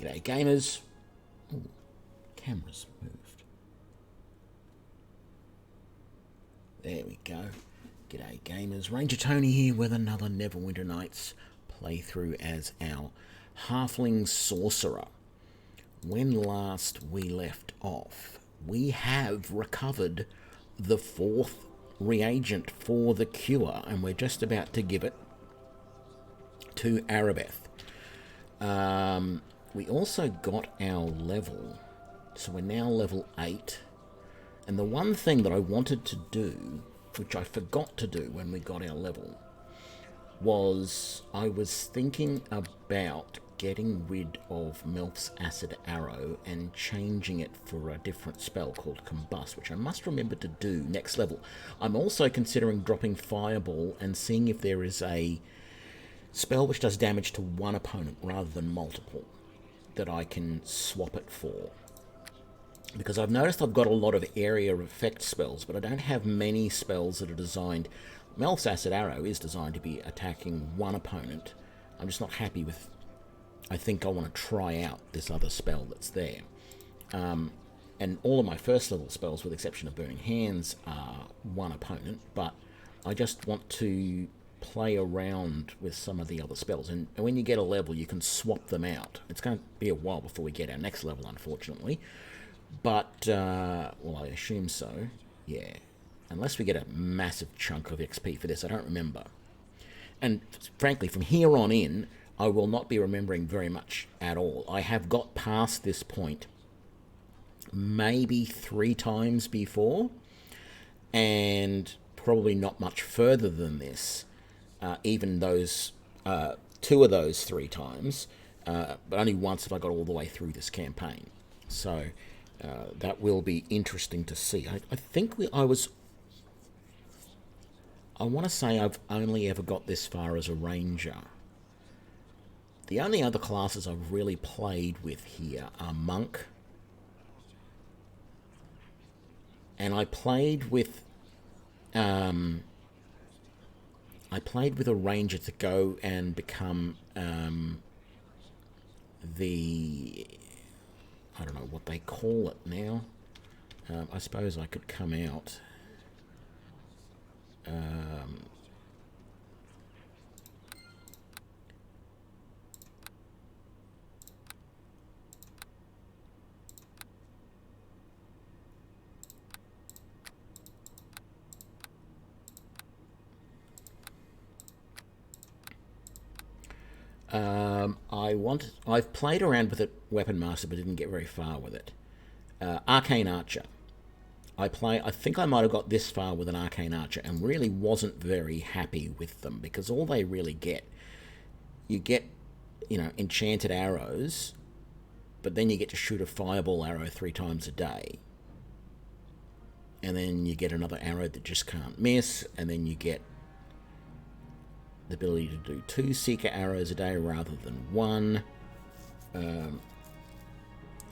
G'day gamers. Ooh, camera's moved. There we go. G'day gamers. Ranger Tony here with another Neverwinter Nights playthrough as our Halfling Sorcerer. When last we left off, we have recovered the 4th reagent for the cure, and we're just about to give it to Arabeth. We also got our level, so we're now level 8. And the one thing that I wanted to do, which I forgot to do when we got our level, was I was thinking about getting rid of Melf's Acid Arrow and changing it for a different spell called Combust, which I must remember to do next level. I'm also considering dropping Fireball and seeing if there is a spell which does damage to one opponent rather than multiple that I can swap it for. Because I've noticed I've got a lot of area effect spells, but I don't have many spells that are designed... Melf's Acid Arrow is designed to be attacking one opponent. I'm just not happy with... I think I want to try out this other spell that's there. And all of my first level spells, with the exception of Burning Hands, are one opponent, but I just want to play around with some of the other spells. And when you get a level, you can swap them out. It's going to be a while before we get our next level, unfortunately. But, well, I assume so, yeah. Unless we get a massive chunk of XP for this, I don't remember. And frankly, from here on in, I will not be remembering very much at all. I have got past this point maybe 3 times before, and probably not much further than this, even those 2 of those 3 times, but only once have I got all the way through this campaign. So... that will be interesting to see. I think I want to say I've only ever got this far as a ranger. The only other classes I've really played with here are monk. And I played with a ranger to go and become the... I don't know what they call it now. I suppose I could come out. I've played around with it, Weapon Master, but didn't get very far with it. Arcane Archer. I think I might have got this far with an Arcane Archer and really wasn't very happy with them, because all they really get, you get, enchanted arrows, but then you get to shoot a fireball arrow 3 times a day. And then you get another arrow that just can't miss, and then you get the ability to do 2 Seeker arrows a day rather than 1.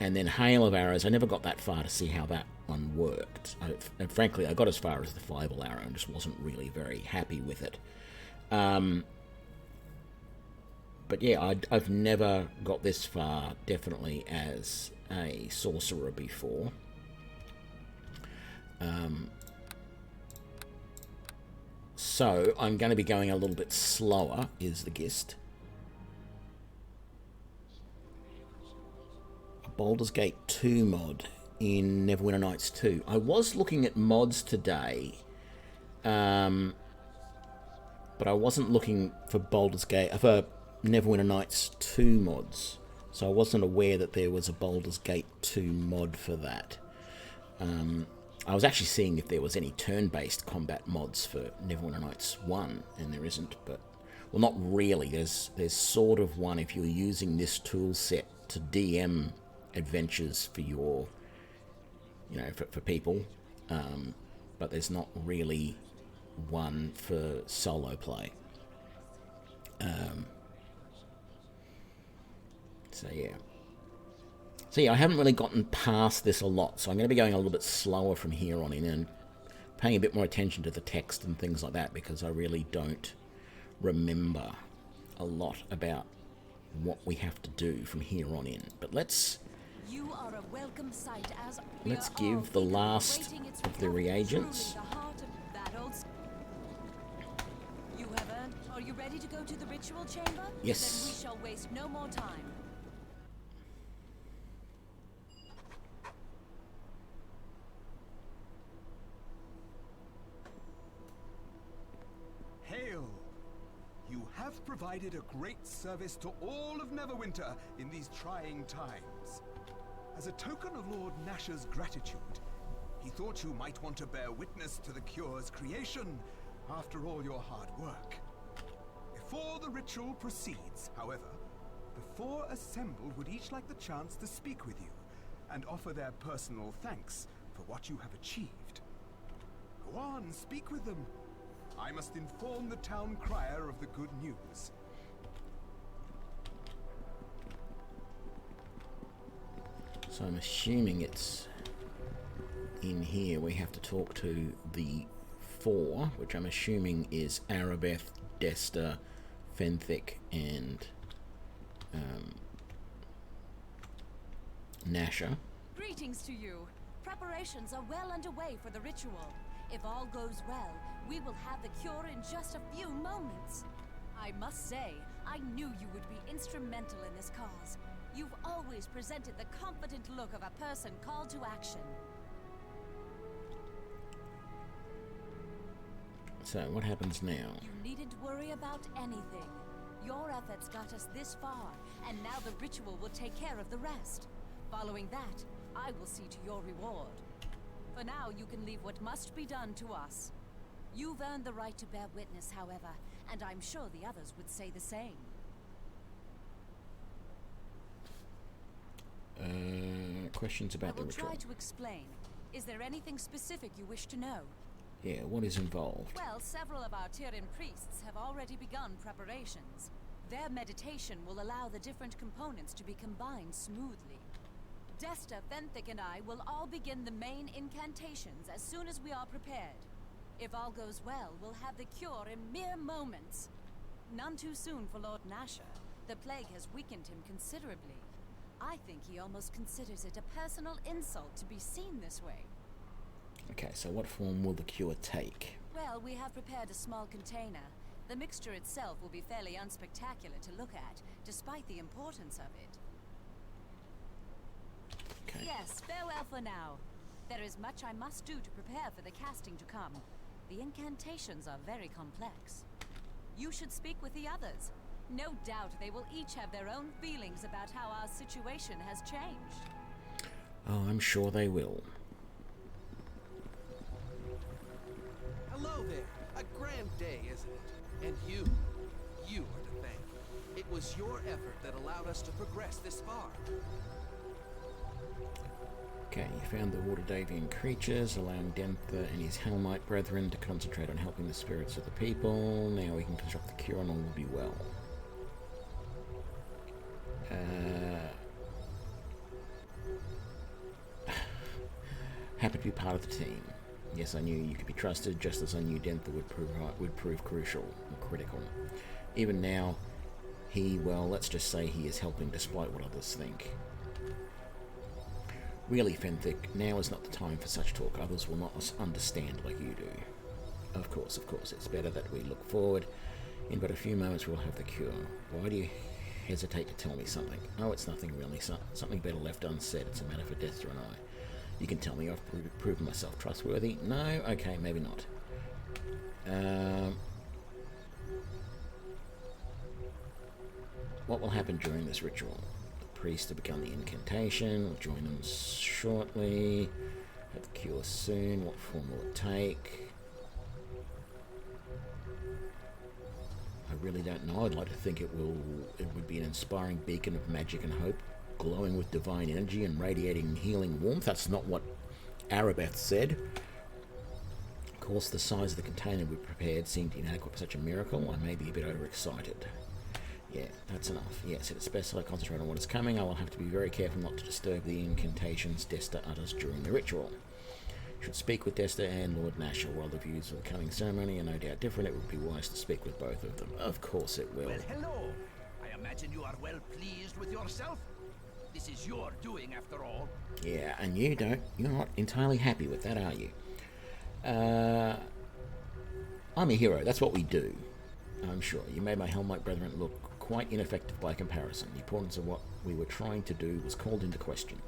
And then Hail of Arrows. I never got that far to see how that one worked. And frankly, I got as far as the Fireball Arrow and just wasn't really very happy with it. But yeah, I've never got this far, definitely, as a Sorcerer before. So, I'm going to be going a little bit slower, is the gist. A Baldur's Gate 2 mod in Neverwinter Nights 2. I was looking at mods today, but I wasn't looking for for Neverwinter Nights 2 mods. So I wasn't aware that there was a Baldur's Gate 2 mod for that. I was actually seeing if there was any turn-based combat mods for Neverwinter Nights 1, and there isn't, but... Well, not really. There's sort of one if you're using this tool set to DM adventures for your... for people. But there's not really one for solo play. So, yeah. So yeah, I haven't really gotten past this a lot, so I'm going to be going a little bit slower from here on in and paying a bit more attention to the text and things like that, because I really don't remember a lot about what we have to do from here on in. But let's give the last of the reagents. Are you ready to go to the ritual chamber? Yes. Then we shall waste no more time. Hail! You have provided a great service to all of Neverwinter in these trying times. As a token of Lord Nash's gratitude, he thought you might want to bear witness to the cure's creation after all your hard work. Before the ritual proceeds, however, the four assembled would each like the chance to speak with you and offer their personal thanks for what you have achieved. Go on, speak with them. I must inform the town crier of the good news. So I'm assuming it's in here. We have to talk to the four, which I'm assuming is Arabeth, Desta, Fenthic, and Nasha. Greetings to you. Preparations are well underway for the ritual. If all goes well, we will have the cure in just a few moments. I must say, I knew you would be instrumental in this cause. You've always presented the confident look of a person called to action. So, what happens now? You needn't worry about anything. Your efforts got us this far, and now the ritual will take care of the rest. Following that, I will see to your reward. For now, you can leave what must be done to us. You've earned the right to bear witness, however, and I'm sure the others would say the same. Questions about the ritual? I will try to explain. Is there anything specific you wish to know? Yeah, what is involved? Well, several of our Tyrian priests have already begun preparations. Their meditation will allow the different components to be combined smoothly. Desta, Fenthic, and I will all begin the main incantations as soon as we are prepared. If all goes well, we'll have the cure in mere moments. None too soon for Lord Nasher. The plague has weakened him considerably. I think he almost considers it a personal insult to be seen this way. Okay, so what form will the cure take? Well, we have prepared a small container. The mixture itself will be fairly unspectacular to look at, despite the importance of it. Okay. Yes, farewell for now. There is much I must do to prepare for the casting to come. The incantations are very complex. You should speak with the others. No doubt they will each have their own feelings about how our situation has changed. Oh, I'm sure they will. Hello there. A grand day, isn't it? And you are to thank. It was your effort that allowed us to progress this far. Okay, you found the Waterdavian creatures, allowing Dentha and his Helmite brethren to concentrate on helping the spirits of the people. Now we can construct the cure and all will be well. Happy to be part of the team. Yes, I knew you could be trusted, just as I knew Dentha would prove crucial and critical. Even now, well, let's just say he is helping despite what others think. Really, Fenthic, now is not the time for such talk. Others will not understand like you do. Of course, it's better that we look forward. In but a few moments we'll have the cure. Why do you hesitate to tell me something? Oh, it's nothing really. Something better left unsaid. It's a matter for Desta and I. You can tell me I've proven myself trustworthy. No? Okay, maybe not. What will happen during this ritual? The priest to become the incantation. We'll join them shortly. Have the cure soon. What form will it take? I really don't know. I'd like to think it would be an inspiring beacon of magic and hope, glowing with divine energy and radiating healing warmth. That's not what Arabeth said. Of course, the size of the container we prepared seemed inadequate for such a miracle. I may be a bit overexcited. Yeah, that's enough. Yes, it's best that I concentrate on what is coming. I will have to be very careful not to disturb the incantations Desta utters during the ritual. Should speak with Desta and Lord Nasher. While the views of the coming ceremony are no doubt different, it would be wise to speak with both of them. Of course it will. Well, hello. I am imagine you are well pleased with yourself? This is your doing, after all. Yeah, and you're not entirely happy with that, are you? I'm a hero, that's what we do. I'm sure. You made my Helmite brethren look quite ineffective by comparison. The importance of what we were trying to do was called into question.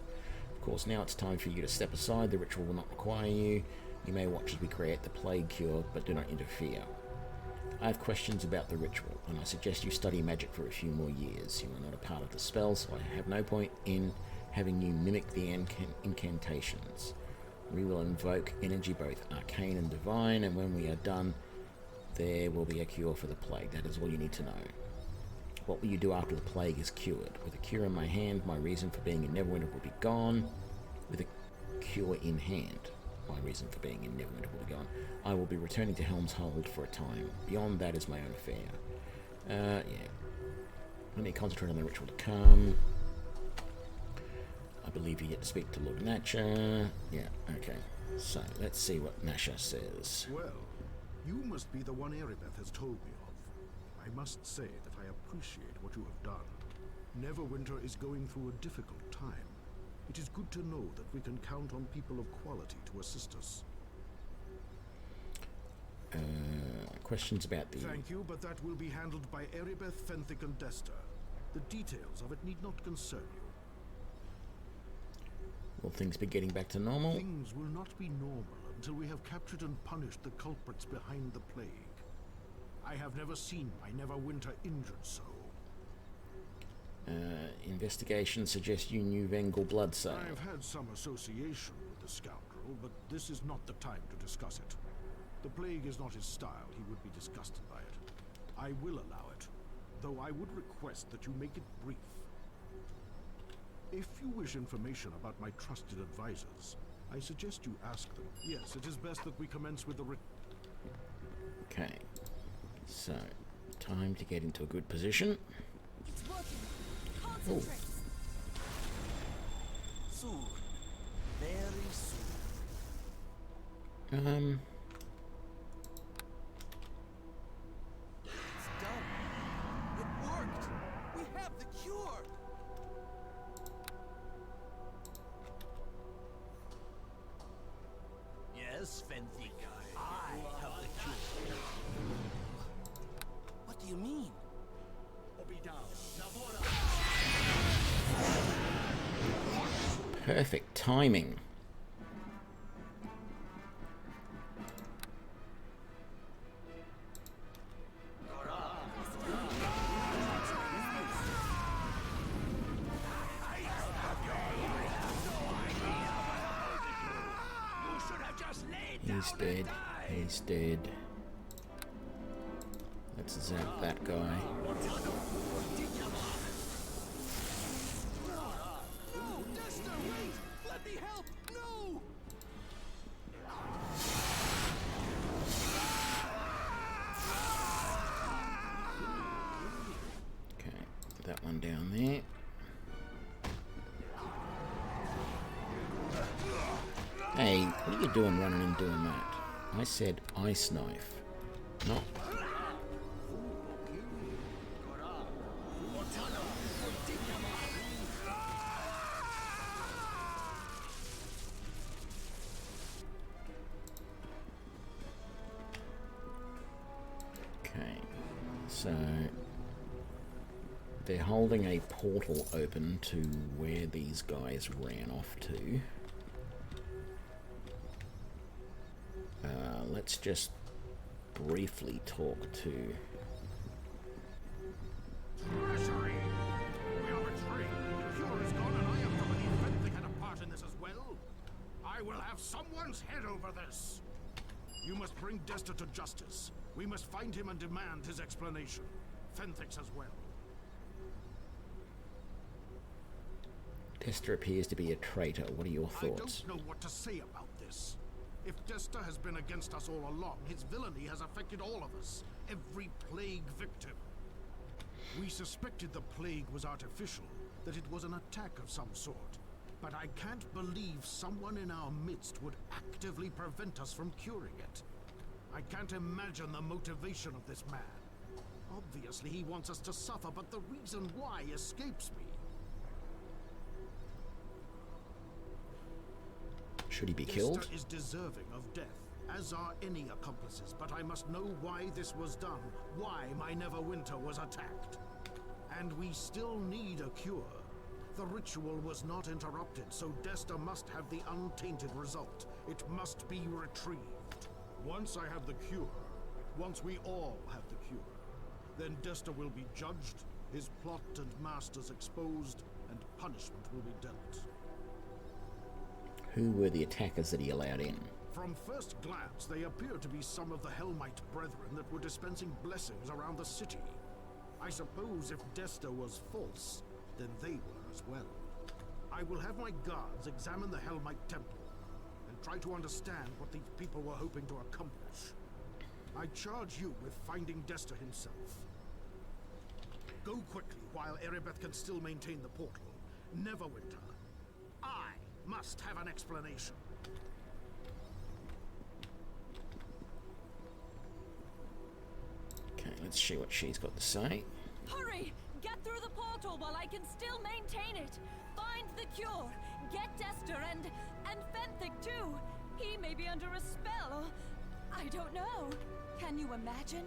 Of course, now it's time for you to step aside. The ritual will not require you. You may watch as we create the plague cure, but do not interfere. I have questions about the ritual, and I suggest you study magic for a few more years. You are not a part of the spell, so I have no point in having you mimic the incantations. We will invoke energy both arcane and divine, and when we are done, there will be a cure for the plague. That is all you need to know. What will you do after the plague is cured? With a cure in my hand, my reason for being in Neverwinter will be gone. With a cure in hand, my reason for being in Neverwinter will be gone. I will be returning to Helm's Hold for a time. Beyond that is my own affair. Yeah. Let me concentrate on the ritual to come. I believe you get to speak to Lord Nasha. Yeah, okay. So, let's see what Nasha says. Well, you must be the one Erebeth has told me of. I must say that I appreciate what you have done. Neverwinter is going through a difficult time. It is good to know that we can count on people of quality to assist us. Questions about the... Thank you, but that will be handled by Erebeth, Fenthic, and Desta. The details of it need not concern you. Will things be getting back to normal? Things will not be normal until we have captured and punished the culprits behind the plague. I have never seen my Neverwinter injured so. Investigation suggests you knew Vengel blood sale. I've had some association with the scoundrel, but this is not the time to discuss it. The plague is not his style. He would be disgusted by it. I will allow it, though I would request that you make it brief. If you wish information about my trusted advisors, I suggest you ask them. Yes, it is best that we commence with the Okay. So, time to get into a good position. It's working. Concentrate. Soon. Very soon. It's done. It worked. We have the cure. Yes, Fenthic. I have the cure. What do you mean? Perfect timing. He's dead. He's dead. Let's zap that guy. No, Desta, wait! Let me help! No! Okay, put that one down there. Hey, what are you doing running and doing that? I said ice knife, not... Okay, so they're holding a portal open to where these guys ran off to. Let's just briefly talk to... Sorcery! We are betrayed. The cure is gone, and I am to believe Fenthic had a part in this as well. I will have someone's head over this. You must bring Desta to justice. We must find him and demand his explanation. Fenthic's as well. Desta appears to be a traitor. What are your thoughts? I don't know what to say about this. If Desta has been against us all along, his villainy has affected all of us. Every plague victim. We suspected the plague was artificial, that it was an attack of some sort. But I can't believe someone in our midst would actively prevent us from curing it. I can't imagine the motivation of this man. Obviously, he wants us to suffer, but the reason why escapes me. Should he be killed? Desta is deserving of death, as are any accomplices, but I must know why this was done, why my Neverwinter was attacked. And we still need a cure. The ritual was not interrupted, so Desta must have the untainted result. It must be retrieved. Once I have the cure, once we all have the cure, then Desta will be judged, his plot and masters exposed, and punishment will be dealt. Who were the attackers that he allowed in? From first glance, they appear to be some of the Hellmite brethren that were dispensing blessings around the city. I suppose if Desta was false, then they were as well. I will have my guards examine the Hellmite temple and try to understand what these people were hoping to accomplish. I charge you with finding Desta himself. Go quickly while Erebeth can still maintain the portal. Neverwinter, I must have an explanation. Okay, let's see what she's got to say. Hurry! Get through the portal while I can still maintain it. Find the cure. Get Dester and Fenthic too. He may be under a spell. I don't know. Can you imagine?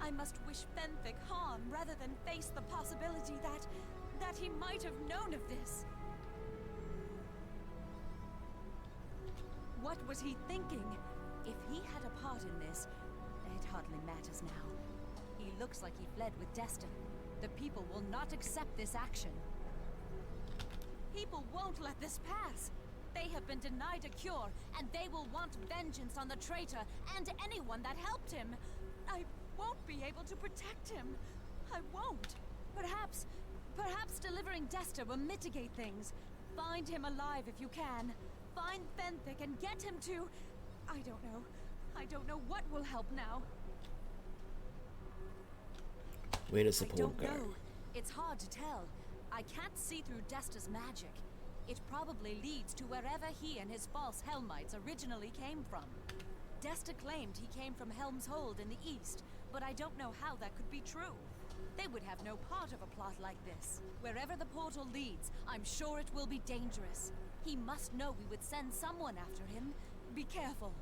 I must wish Fenthic harm rather than face the possibility that he might have known of this. What was he thinking? If he had a part in this, it hardly matters now. He looks like he fled with Desta. The people will not accept this action. People won't let this pass. They have been denied a cure, and they will want vengeance on the traitor and anyone that helped him. I won't be able to protect him. I won't. Perhaps delivering Desta will mitigate things. Find him alive if you can. Find Fenthic and get him to... I don't know. I don't know what will help now. Where does the portal go? I don't know. It's hard to tell. I can't see through Desta's magic. It probably leads to wherever he and his false Hellmites originally came from. Desta claimed he came from Helm's Hold in the east, but I don't know how that could be true. They would have no part of a plot like this. Wherever the portal leads, I'm sure it will be dangerous. He must know we would send someone after him. Be careful.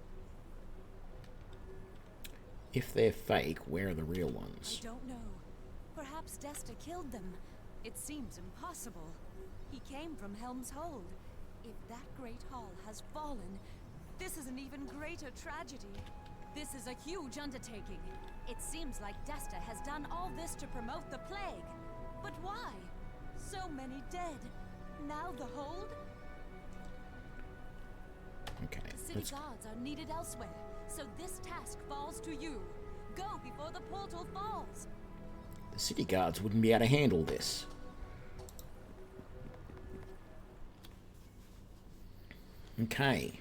If they're fake, where are the real ones? I don't know. Perhaps Desta killed them. It seems impossible. He came from Helm's Hold. If that great hall has fallen, this is an even greater tragedy. This is a huge undertaking. It seems like Desta has done all this to promote the plague. But why? So many dead. Now the Hold? Okay, The city guards are needed elsewhere, so this task falls to you. Go before the portal falls. the city guards wouldn't be able to handle this. Okay.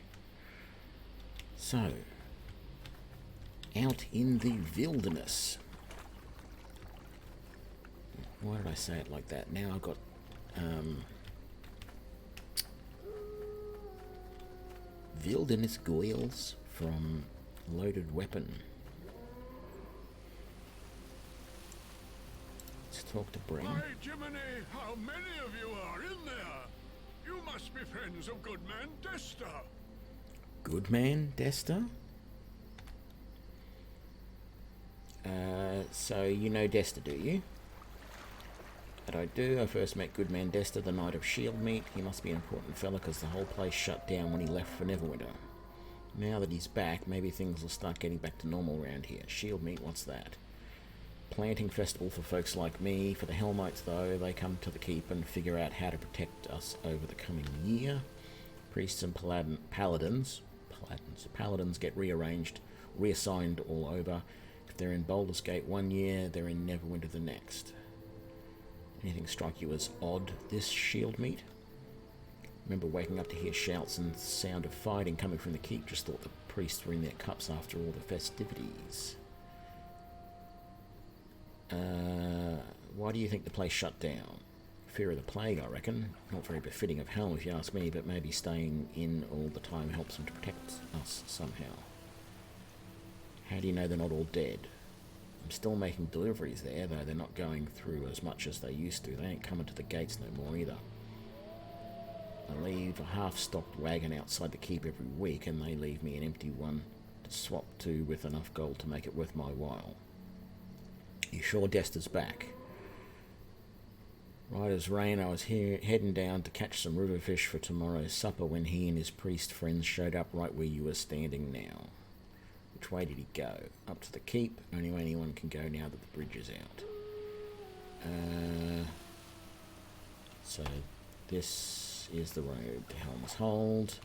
So, out in the wilderness. Why did I say it like that? Now I've got wilderness goils from Loaded Weapon. Let's talk to Bren. Why, Jiminy, how many of you are in there? You must be friends of Goodman Desta. Goodman Desta? So you know Desta, do you? That I do. I first met Goodman Desta the night of Shieldmeet. He must be an important fella because the whole place shut down when he left for Neverwinter. Now that he's back, maybe things will start getting back to normal around here. Shieldmeet, what's that? Planting festival for folks like me. For the Hellmites, though, they come to the keep and figure out how to protect us over the coming year. Priests and paladins get reassigned all over. If they're in Baldur's Gate one year, they're in Neverwinter the next. Anything strike you as odd this Shieldmeet? Remember waking up to hear shouts and sound of fighting coming from the keep. Just thought the priests were in their cups after all the festivities. Why do you think the place shut down? Fear of the plague, I reckon. Not very befitting of Helm, if you ask me, but maybe staying in all the time helps them to protect us somehow. How do you know they're not all dead? I'm still making deliveries there, though they're not going through as much as they used to. They ain't coming to the gates no more either. I leave a half-stocked wagon outside the keep every week, and they leave me an empty one to swap to with enough gold to make it worth my while. You sure Desta's back? Right as rain, I was heading down to catch some river fish for tomorrow's supper when he and his priest friends showed up right where you are standing now. Which way did he go? Up to the keep. Only way anyone can go now that the bridge is out. So this is the road to Helm's Hold.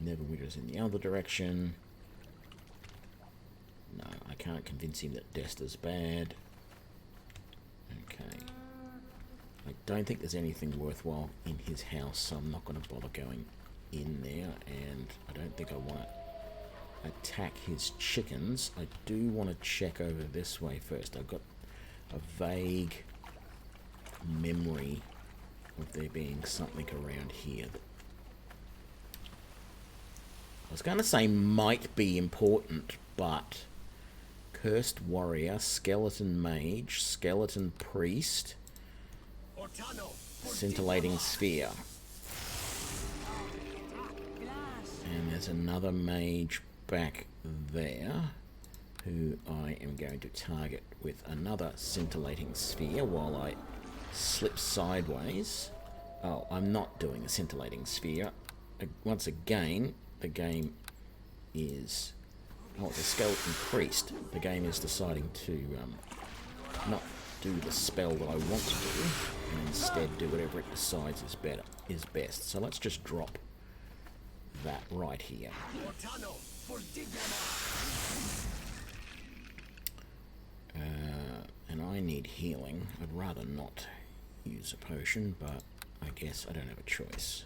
Neverwinter's in the other direction. No, I can't convince him that Desta's bad. Okay. I don't think there's anything worthwhile in his house, so I'm not going to bother going in there, and I don't think I want to attack his chickens. I do want to check over this way first. I've got a vague memory of there being something around here that I was going to say might be important, but Cursed Warrior, Skeleton Mage, Skeleton Priest, Scintillating Sphere. And there's another mage back there who I am going to target with another Scintillating Sphere while I slip sideways. Oh, I'm not doing a Scintillating Sphere. Once again, the game is... Oh, it's a Skeleton Priest. The game is deciding to not do the spell that I want to do, and instead do whatever it decides is best. So let's just drop that right here. And I need healing. I'd rather not use a potion, but I guess I don't have a choice.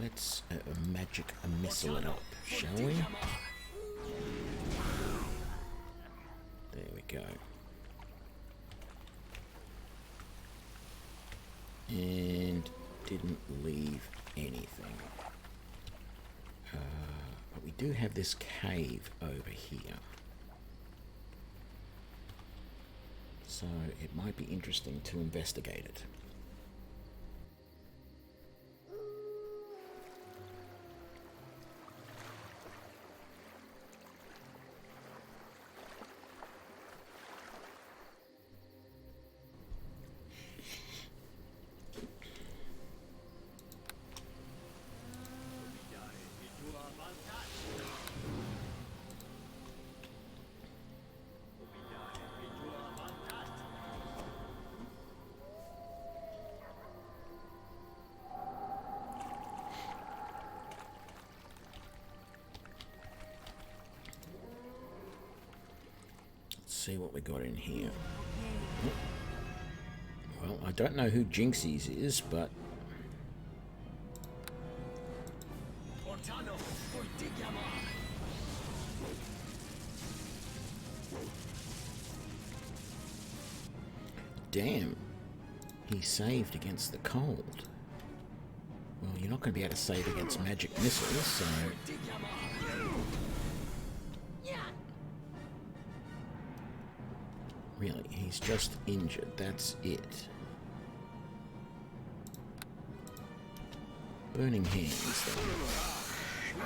Let's magic a missile it up, shall we? There we go. And didn't leave anything. But we do have this cave over here. So it might be interesting to investigate it. See what we got in here. Well, I don't know who Jinxie's is, but damn, he saved against the cold. Well, you're not going to be able to save against magic missiles, so really, he's just injured, that's it. Burning hands, though.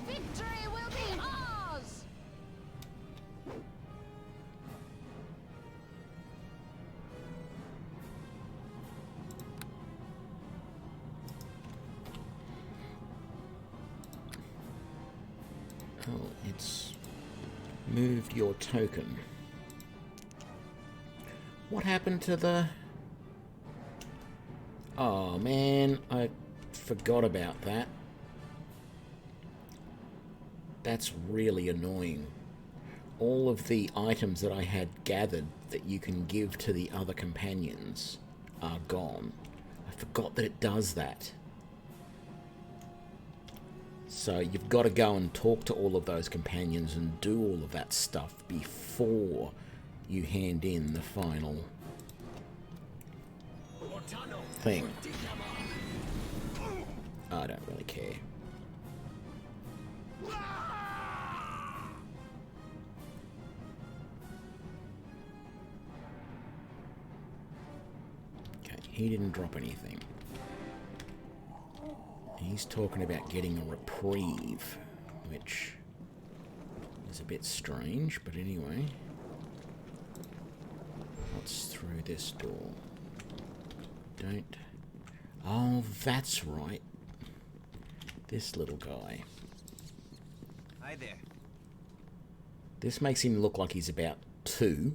Victory will be ours! Oh, it's moved your token. What happened to the... Oh man, I forgot about that. That's really annoying. All of the items that I had gathered that you can give to the other companions are gone. I forgot that it does that. So you've got to go and talk to all of those companions and do all of that stuff before you hand in the final thing. I don't really care. Okay, he didn't drop anything. He's talking about getting a reprieve, which is a bit strange, but anyway. What's through this door? Don't... Oh, that's right. This little guy. Hi there. This makes him look like he's about 2.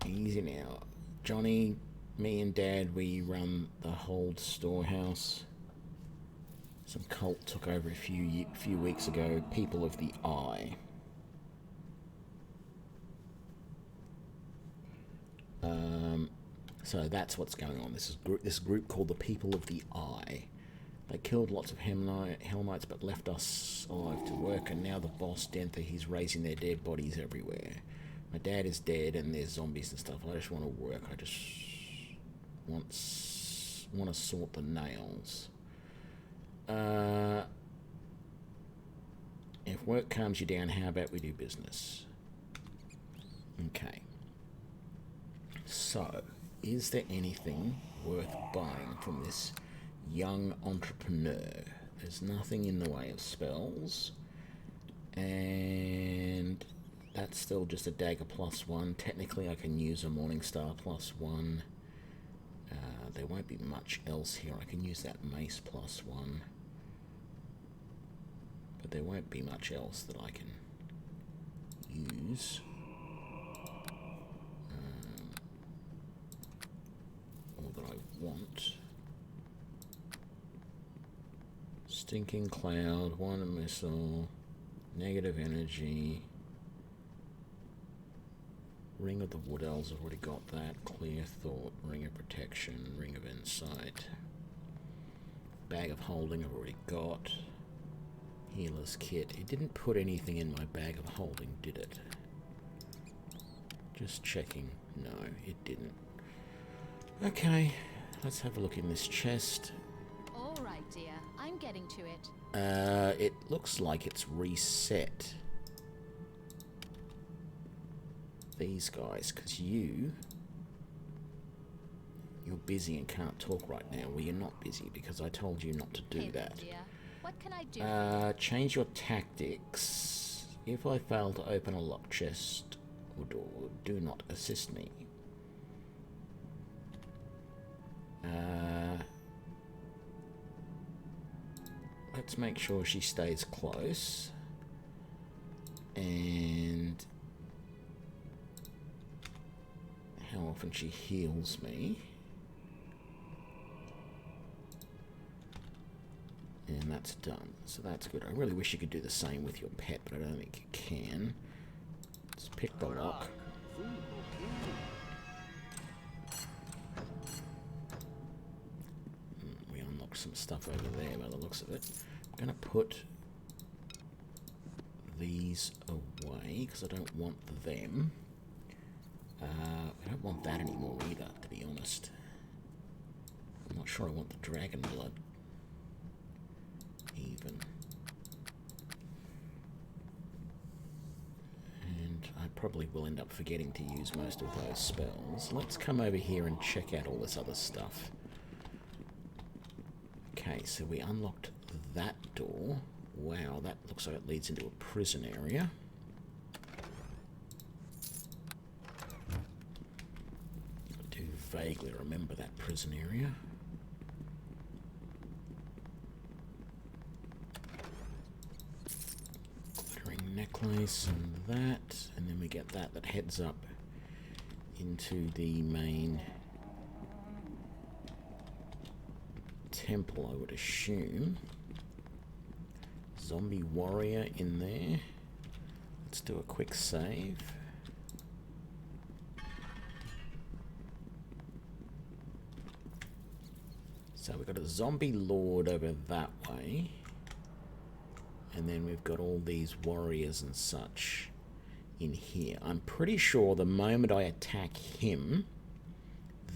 Easy now. Johnny, me and Dad, we run the Hold storehouse. Some cult took over a few weeks ago. People of the Eye. So that's what's going on. This group called the People of the Eye. They killed lots of Helmites but left us alive to work, and now the boss, Dentha, he's raising their dead bodies everywhere. My dad is dead and there's zombies and stuff. I just want to work. I just want to sort the nails. If work calms you down, how about we do business? Okay. So, is there anything worth buying from this young entrepreneur? There's nothing in the way of spells. And that's still just a dagger +1. Technically, I can use a Morningstar +1. There won't be much else here. I can use that mace +1. But there won't be much else that I can use. Or that I want. Stinking Cloud, 1 missile, negative energy. Ring of the Wood Elves, I've already got that. Clear Thought, Ring of Protection, Ring of Insight. Bag of Holding, I've already got. Healer's Kit. It didn't put anything in my bag of holding, did it? Just checking. No, it didn't. Okay, let's have a look in this chest. All right, dear. I'm getting to it. It looks like it's reset. These guys, because you're busy and can't talk right now. Well, you're not busy because I told you not to do Hey, that. dear. What can I do? Change your tactics. If I fail to open a locked chest or door, do not assist me. Let's make sure she stays close. And how often she heals me. And that's done. So that's good. I really wish you could do the same with your pet, but I don't think you can. Let's pick the lock. We unlocked some stuff over there by the looks of it. I'm going to put these away because I don't want them. I don't want that anymore either, to be honest. I'm not sure I want the dragon blood even. And I probably will end up forgetting to use most of those spells. Let's come over here and check out all this other stuff. Okay, so we unlocked that door. Wow, that looks like it leads into a prison area. I do vaguely remember that prison area. Necklace and that, and then we get that heads up into the main temple, I would assume. Zombie warrior in there. Let's do a quick save. So we've got a zombie lord over that way. And then we've got all these warriors and such in here. I'm pretty sure the moment I attack him,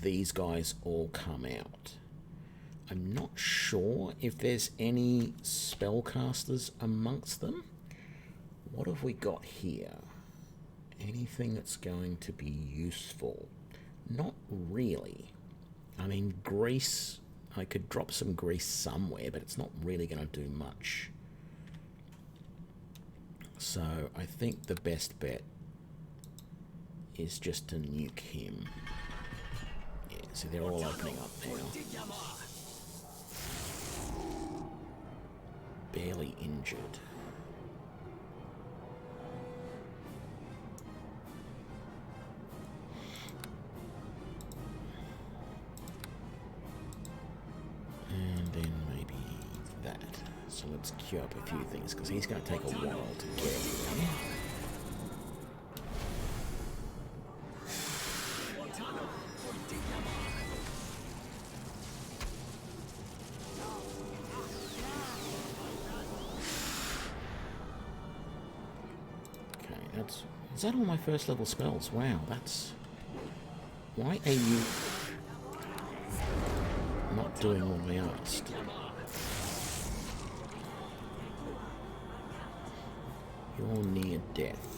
these guys all come out. I'm not sure if there's any spellcasters amongst them. What have we got here? Anything that's going to be useful? Not really. I mean, grease, I could drop some grease somewhere, but it's not really going to do much. So I think the best bet is just to nuke him. Yeah, see, they're all opening up now. Barely injured. And then maybe that. So let's queue up a few things, because he's going to take a while to get everything. Is that all my first level spells? Wow, that's... Why are you not doing what I asked? You're near death.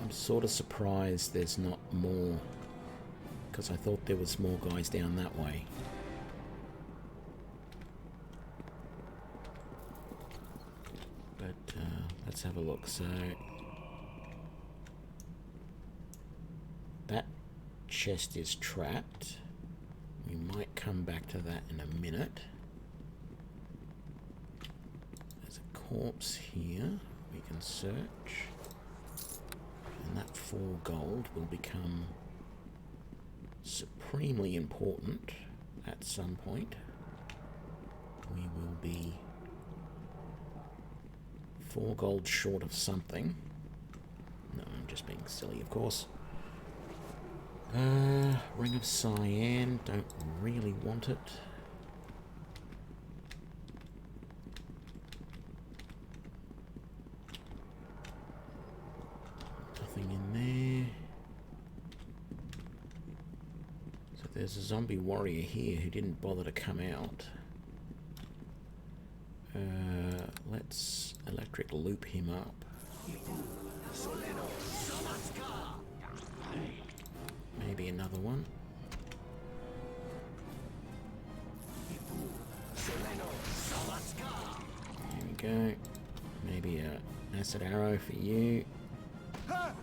I'm sort of surprised there's not more, because I thought there was more guys down that way. But let's have a look. So that chest is trapped. We might come back to that in a minute. There's a corpse here we can search. And that 4 gold will become supremely important at some point. We will be 4 gold short of something. No, I'm just being silly, of course. Ring of Cyan, don't really want it. Nothing in there. So there's a zombie warrior here who didn't bother to come out. Let's electric loop him up. Maybe another one. There we go. Maybe a acid arrow for you. No.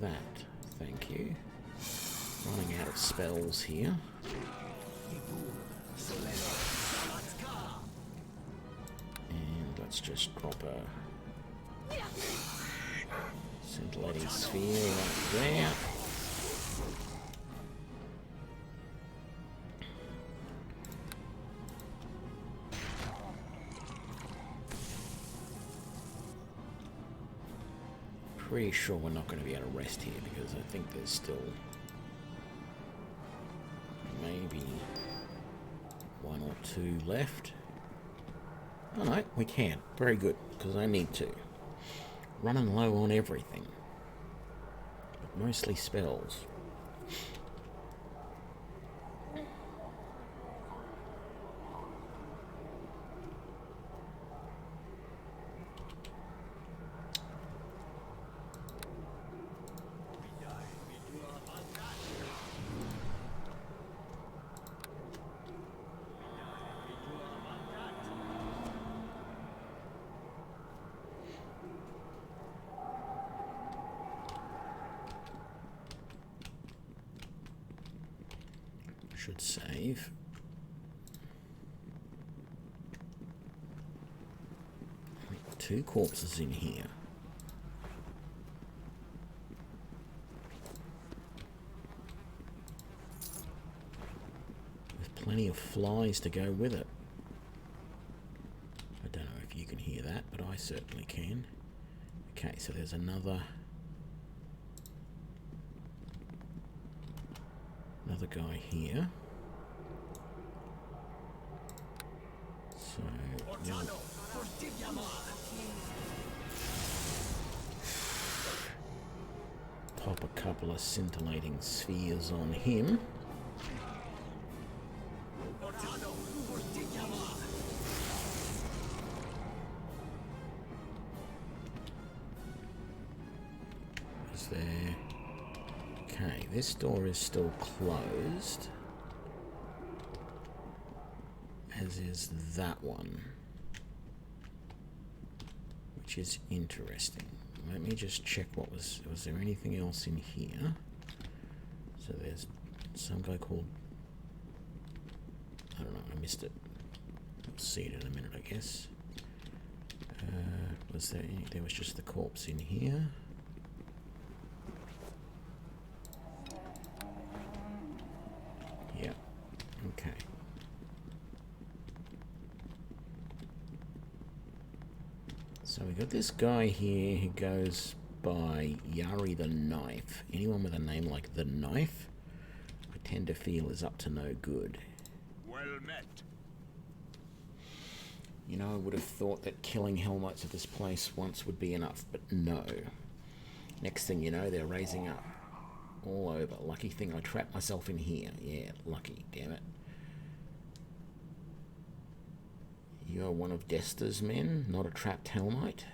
That, thank you. Running out of spells here. And let's just drop a scintillating sphere right there. Pretty sure we're not going to be able to rest here because I think there's still maybe 1 or 2 left. Oh no, we can. Very good, because I need to. Running low on everything. But mostly spells. Should save. Two corpses in here. With plenty of flies to go with it. I don't know if you can hear that, but I certainly can. Okay, so there's another guy here. So pop a couple of scintillating spheres on him. Is there... Okay, this door is still closed. As is that one. Which is interesting. Let me just check what was there anything else in here? So there's some guy called... I don't know, I missed it. We'll see it in a minute, I guess. Was there any... There was just the corpse in here. Yeah. Okay. So we got this guy here who goes by Yari the Knife. Anyone with a name like the Knife, I tend to feel is up to no good. Well met. You know, I would have thought that killing Hellknights at this place once would be enough, but no. Next thing you know, they're raising up all over. Lucky thing I trapped myself in here. Yeah, lucky, damn it. You're one of Desta's men, not a trapped Hellknight.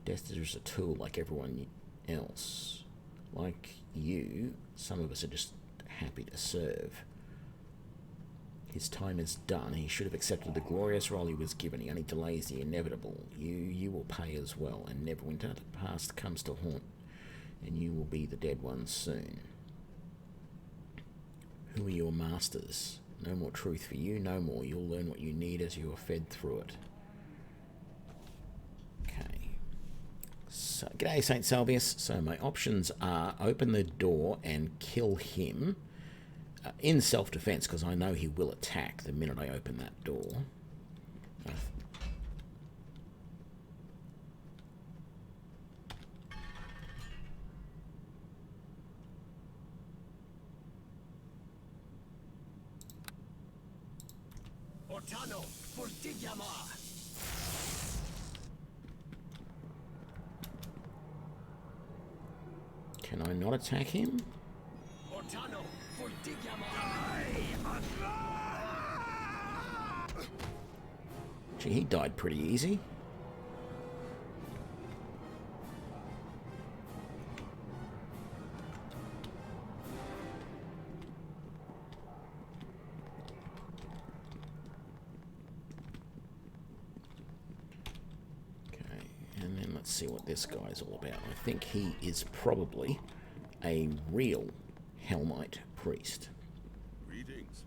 Desta is a tool like everyone else. Like you, some of us are just happy to serve. His time is done. He should have accepted the glorious role he was given. He only delays the inevitable. You will pay as well. And Neverwinter, the past comes to haunt, and you will be the dead one soon. Who are your masters? No more truth for you, no more. You'll learn what you need as you are fed through it. Okay. So, g'day, St. Salvius. So my options are open the door and kill him in self-defense, because I know he will attack the minute I open that door. Can I not attack him? Gee, he died pretty easy. See what this guy's all about. I think he is probably a real Hellknight priest. Greetings.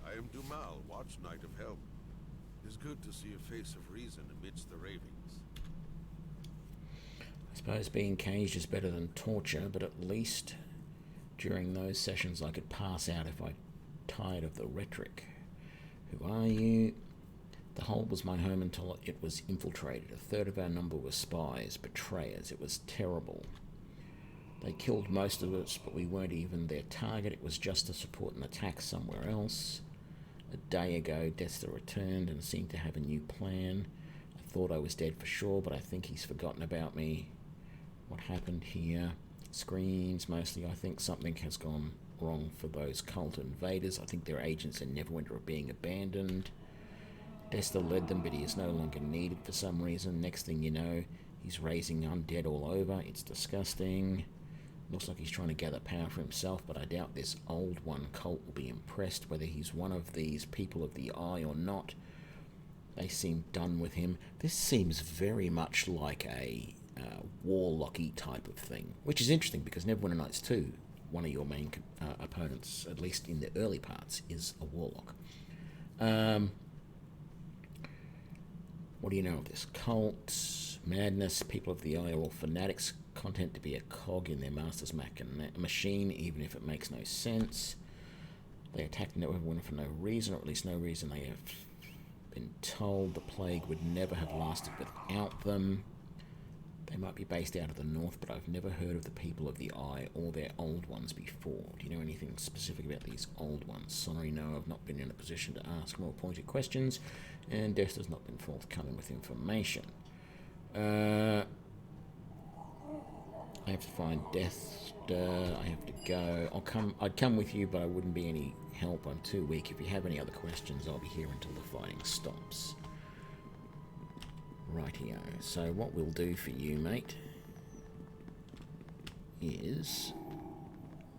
I am Dumal, Watch Knight of Hell. It is good to see a face of reason amidst the ravings. I suppose being caged is better than torture, but at least during those sessions I could pass out if I tired of the rhetoric. Who are you? The hold was my home until it was infiltrated. A third of our number were spies, betrayers. It was terrible. They killed most of us, but we weren't even their target. It was just to support an attack somewhere else. A day ago, Desta returned and seemed to have a new plan. I thought I was dead for sure, but I think he's forgotten about me. What happened here? Screens, mostly. I think something has gone wrong for those cult invaders. I think their agents in Neverwinter are being abandoned. Desta led them, but he is no longer needed for some reason. Next thing you know, he's raising undead all over. It's disgusting. Looks like he's trying to gather power for himself, but I doubt this old one cult will be impressed whether he's one of these people of the eye or not. They seem done with him. This seems very much like a warlocky type of thing, which is interesting because Neverwinter Nights 2 one of your main opponents, at least in the early parts, is a warlock. What do you know of this? Cult, madness, people of the eye are all fanatics, content to be a cog in their master's machine, even if it makes no sense. They attacked Neverwinter for no reason, or at least no reason they have been told. The plague would never have lasted without them. They might be based out of the north, but I've never heard of the people of the Eye or their old ones before. Do you know anything specific about these old ones? Sorry, no, I've not been in a position to ask more pointed questions, and Death has not been forthcoming with information. I have to find Death. I have to go. I'd come with you, but I wouldn't be any help. I'm too weak. If you have any other questions, I'll be here until the fighting stops. Rightio. So what we'll do for you, mate, is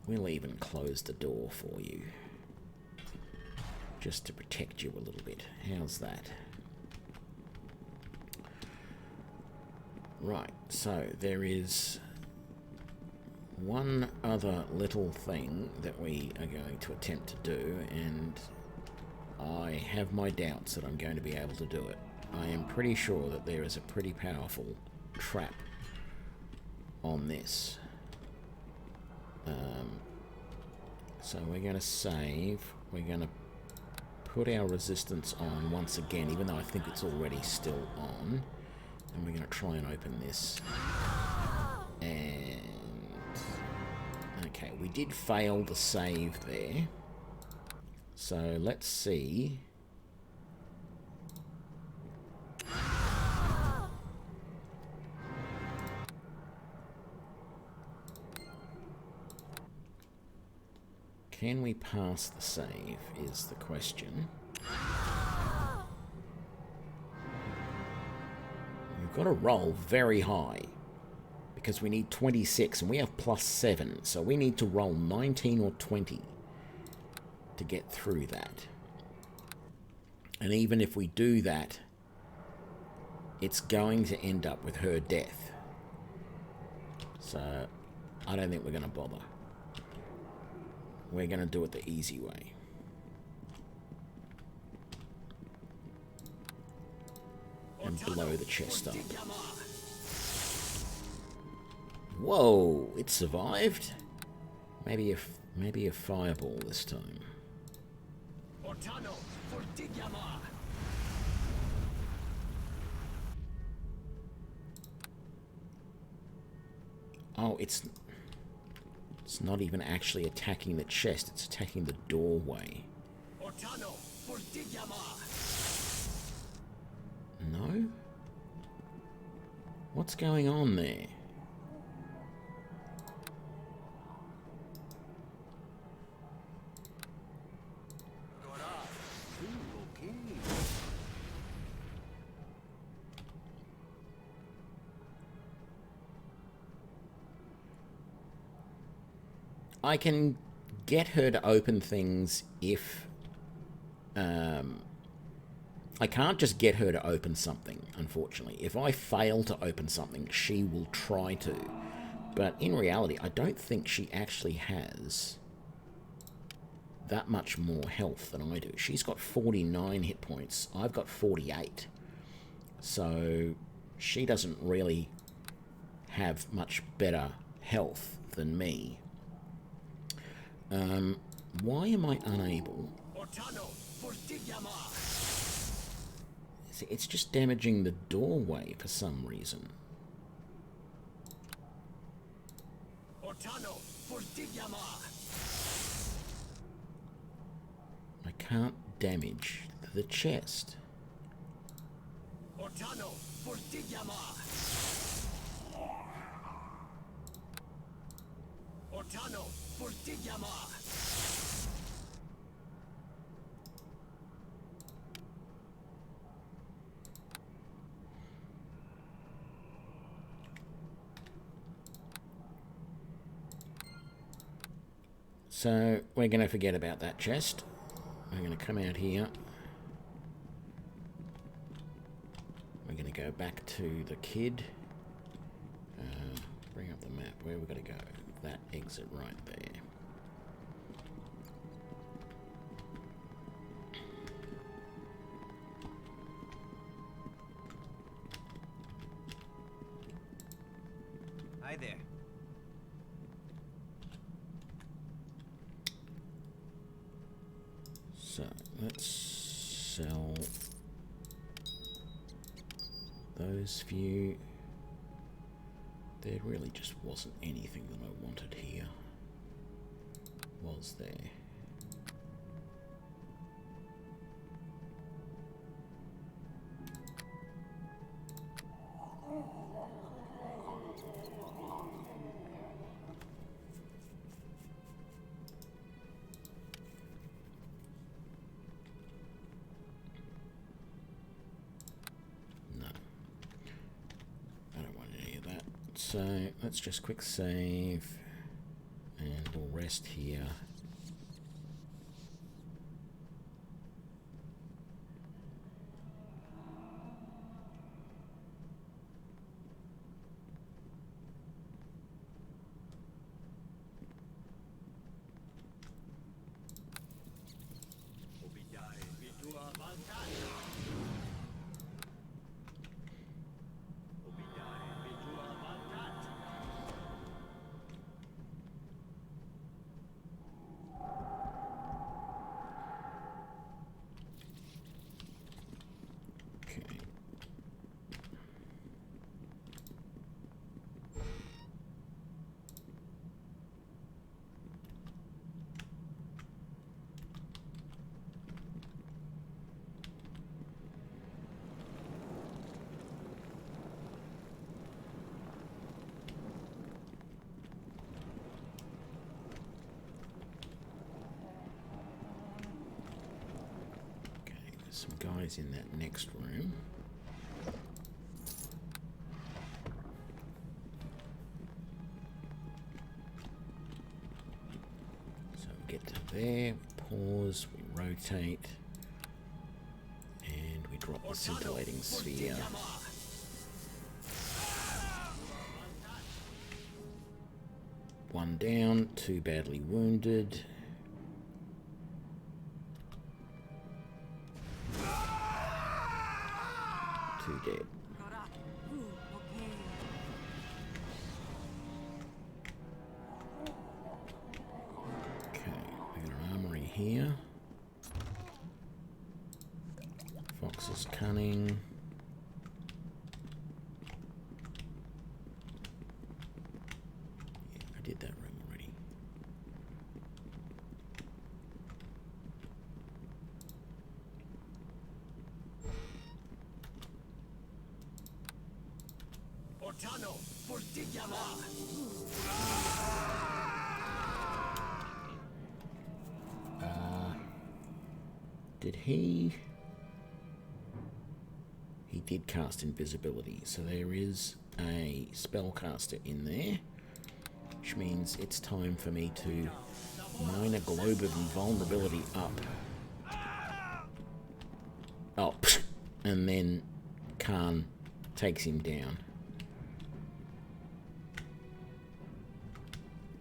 we'll even close the door for you, just to protect you a little bit. How's that? Right, so there is one other little thing that we are going to attempt to do, and I have my doubts that I'm going to be able to do it. I am pretty sure that there is a pretty powerful trap on this. So we're going to save. We're going to put our resistance on once again, even though I think it's already still on. And we're going to try and open this. And... okay, we did fail the save there. So let's see... can we pass the save, is the question. We've got to roll very high, because we need 26, and we have +7, so we need to roll 19 or 20 to get through that. And even if we do that, it's going to end up with her death. So, I don't think we're going to bother. We're going to do it the easy way. And blow the chest up. Whoa, it survived? Maybe a fireball this time. Oh, it's not even actually attacking the chest, it's attacking the doorway. No? What's going on there? I can get her to open things if... I can't just get her to open something, unfortunately. If I fail to open something, she will try to. But in reality, I don't think she actually has that much more health than I do. She's got 49 hit points. I've got 48. So she doesn't really have much better health than me. Why am I unable? See, it's just damaging the doorway for some reason. I can't damage the chest. So we're going to forget about that chest. We're going to come out here. We're going to go back to the kid. Bring up the map. Where we're going to go? that exit right there. Hi there. So let's sell those few. There really just wasn't anything that I wanted here, was there? So let's just quick save and we'll rest here. Some guys in that next room. So we get to there, we pause, we rotate, and we drop the scintillating sphere. One down, two badly wounded. Dead. Okay, we got an armory here. Fox's cunning. Yeah, I did that room already. Did he? He did cast invisibility, so there is a spellcaster in there, which means it's time for me to mine a globe of invulnerability up. Oh, and then Khan takes him down.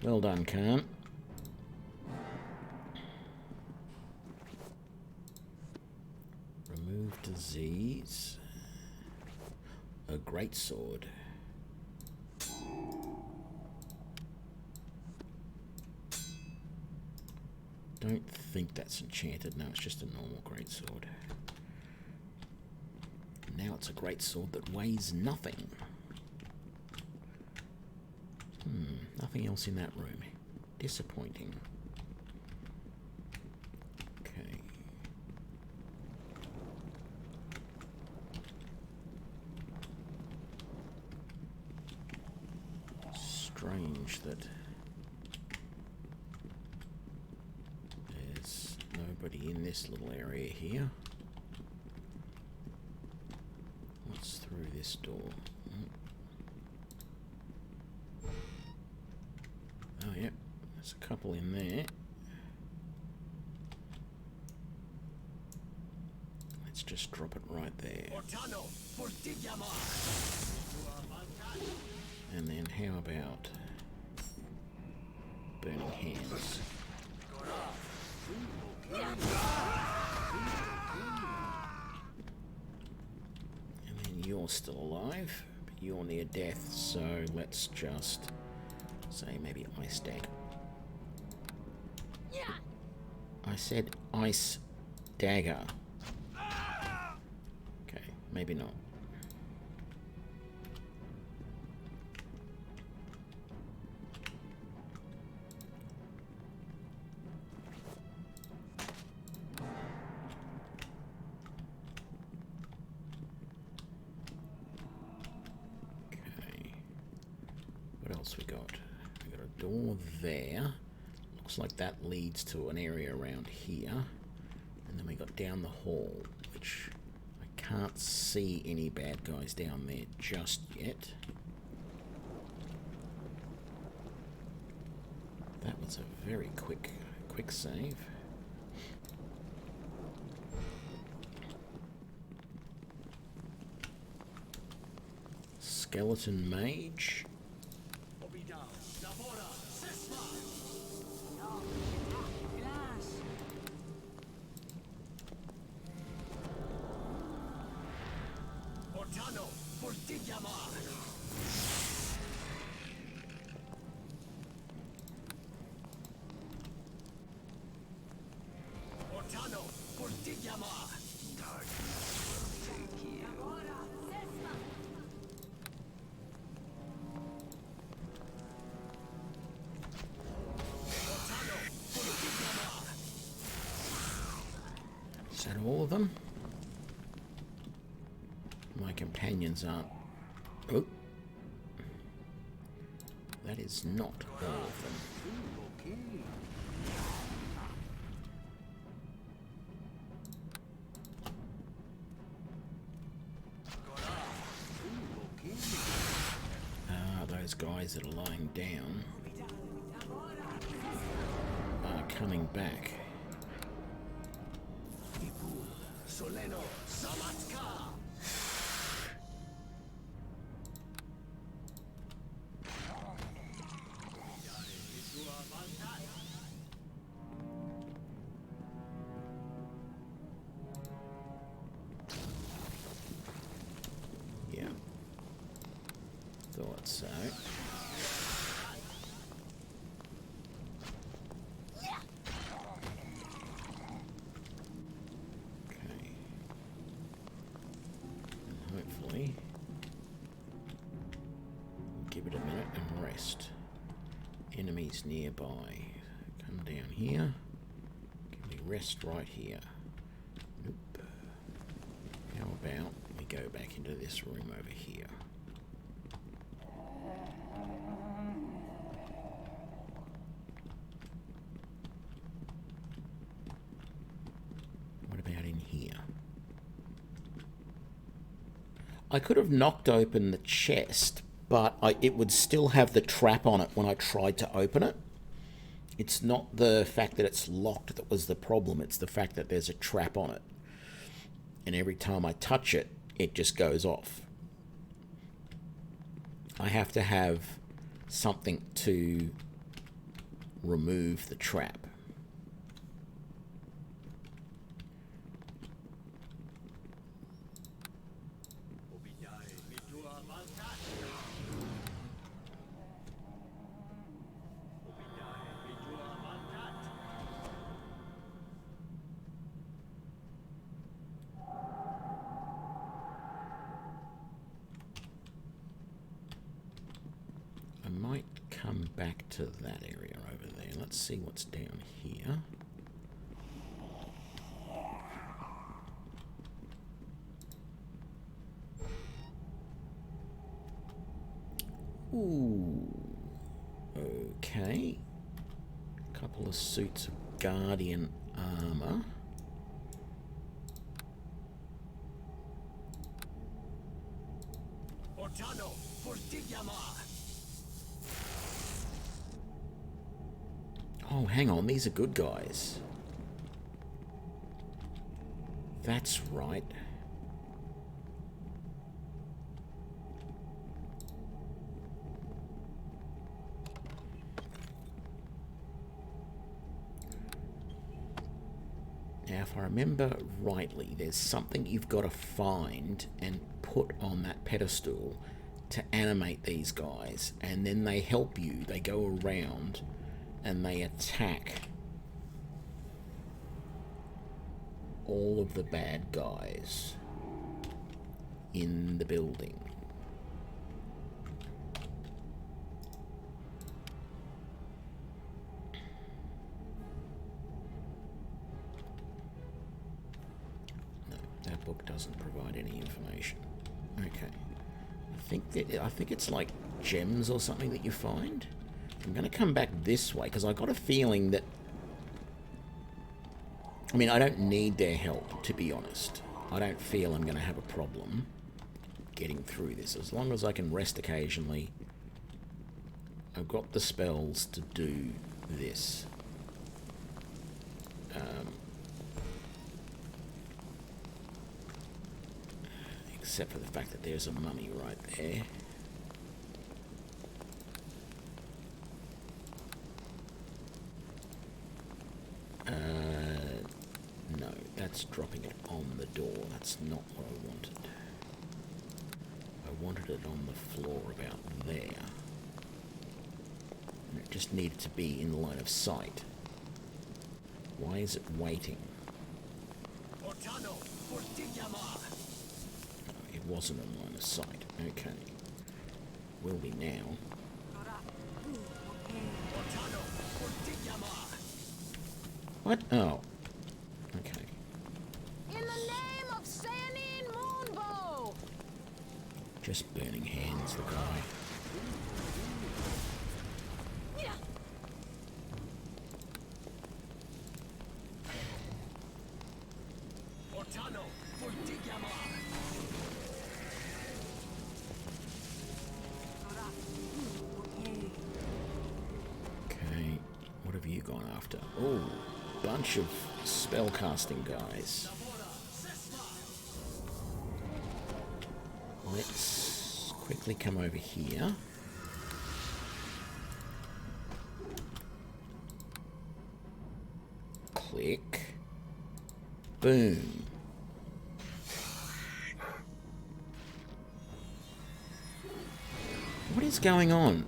Well done, Khan. Remove disease. A great sword. Don't think that's enchanted. No, it's just a normal great sword. Now it's a great sword that weighs nothing. Nothing else in that room. Disappointing. Okay. Strange that there's nobody in this little area here. What's through this door? Oh, yeah, there's a couple in there. Let's just drop it right there. And then how about burning hands. And then you're still alive, but you're near death, so let's just say maybe ice dagger. I said ice dagger. Okay, maybe not. Okay. What else we got? We got a door there. Looks like that leads to an area around here. And then we got down the hall, which I can't see any bad guys down there just yet. That was a very quick save. Skeleton mage. Is that all of them? My companions aren't... Oh. That is not all of them. Those guys that are lying down are coming back. Yeah. Thought so. Okay. And hopefully give it a minute and rest. Enemies nearby. Come down here. Give me rest right here. Nope. How about we go back into this room over here? What about in here? I could have knocked open the chest, but it would still have the trap on it when I tried to open it. It's not the fact that it's locked that was the problem, it's the fact that there's a trap on it. And every time I touch it, it just goes off. I have to have something to remove the trap. I might come back to that area over there. Let's see what's down here. Ooh. Okay. Couple of suits of Guardian armor. Oh, hang on, these are good guys. That's right. Now, if I remember rightly, there's something you've got to find and put on that pedestal to animate these guys, and then they help you. They go around and they attack all of the bad guys in the building. No, that book doesn't provide any information. Okay. I think it's like gems or something that you find. I'm going to come back this way because I got a feeling that... I mean, I don't need their help, to be honest. I don't feel I'm going to have a problem getting through this. As long as I can rest occasionally, I've got the spells to do this. Except for the fact that there's a mummy right there. No, that's dropping it on the door. That's not what I wanted. I wanted it on the floor about there. And it just needed to be in line of sight. Why is it waiting? It wasn't in line of sight. Okay. Will be now. What? Oh. Okay. In the name of Sayanine Moonbow! Just burning hands, the guy. Okay, what have you gone after? Oh, bunch of spellcasting guys. Let's quickly come over here. Click. Boom. What is going on?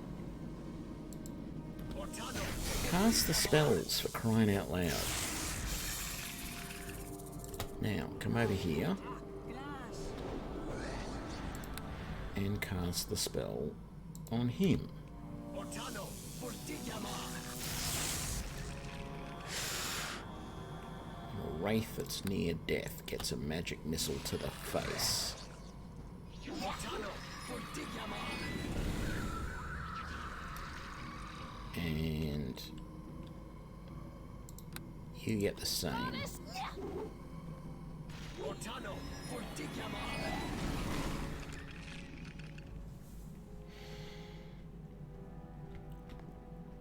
Cast the spells, for crying out loud. Now, come over here. And cast the spell on him. A wraith that's near death gets a magic missile to the face. And you get the same.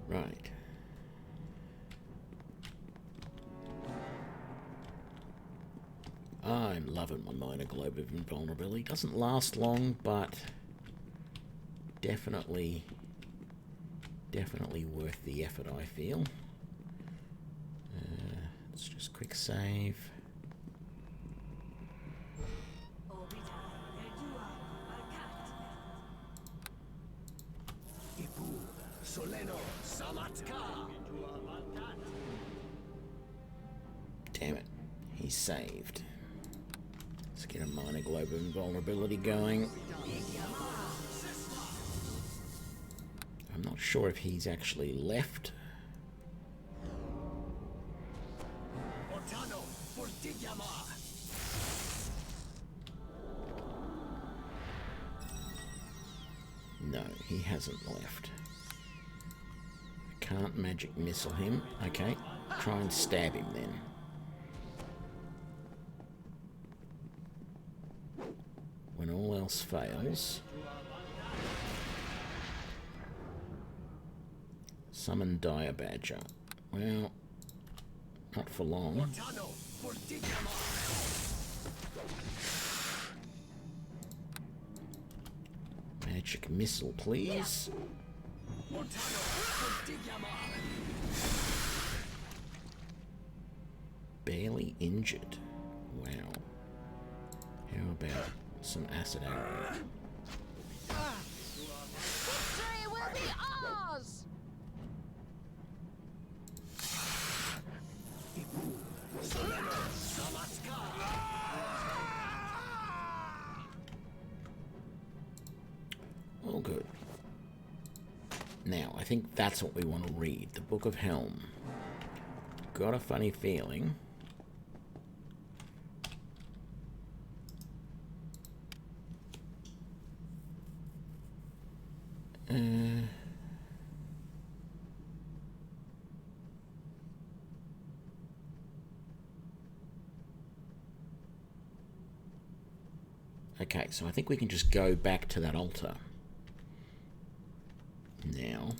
Right. I'm loving my minor globe of invulnerability. Doesn't last long, but definitely worth the effort, I feel. Let's just quick save. Damn it, he's saved. Let's get a minor globe of invulnerability going. I'm not sure if he's actually left. No, he hasn't left. I can't magic missile him. Okay, try and stab him then. When all else fails, summon Dire Badger. Well, not for long. Magic missile, please. Barely injured. Wow. How about some acid arrow? Victory will be ours! All good. Now, I think that's what we want to read. The Book of Helm. Got a funny feeling. Okay, so I think we can just go back to that altar. Now,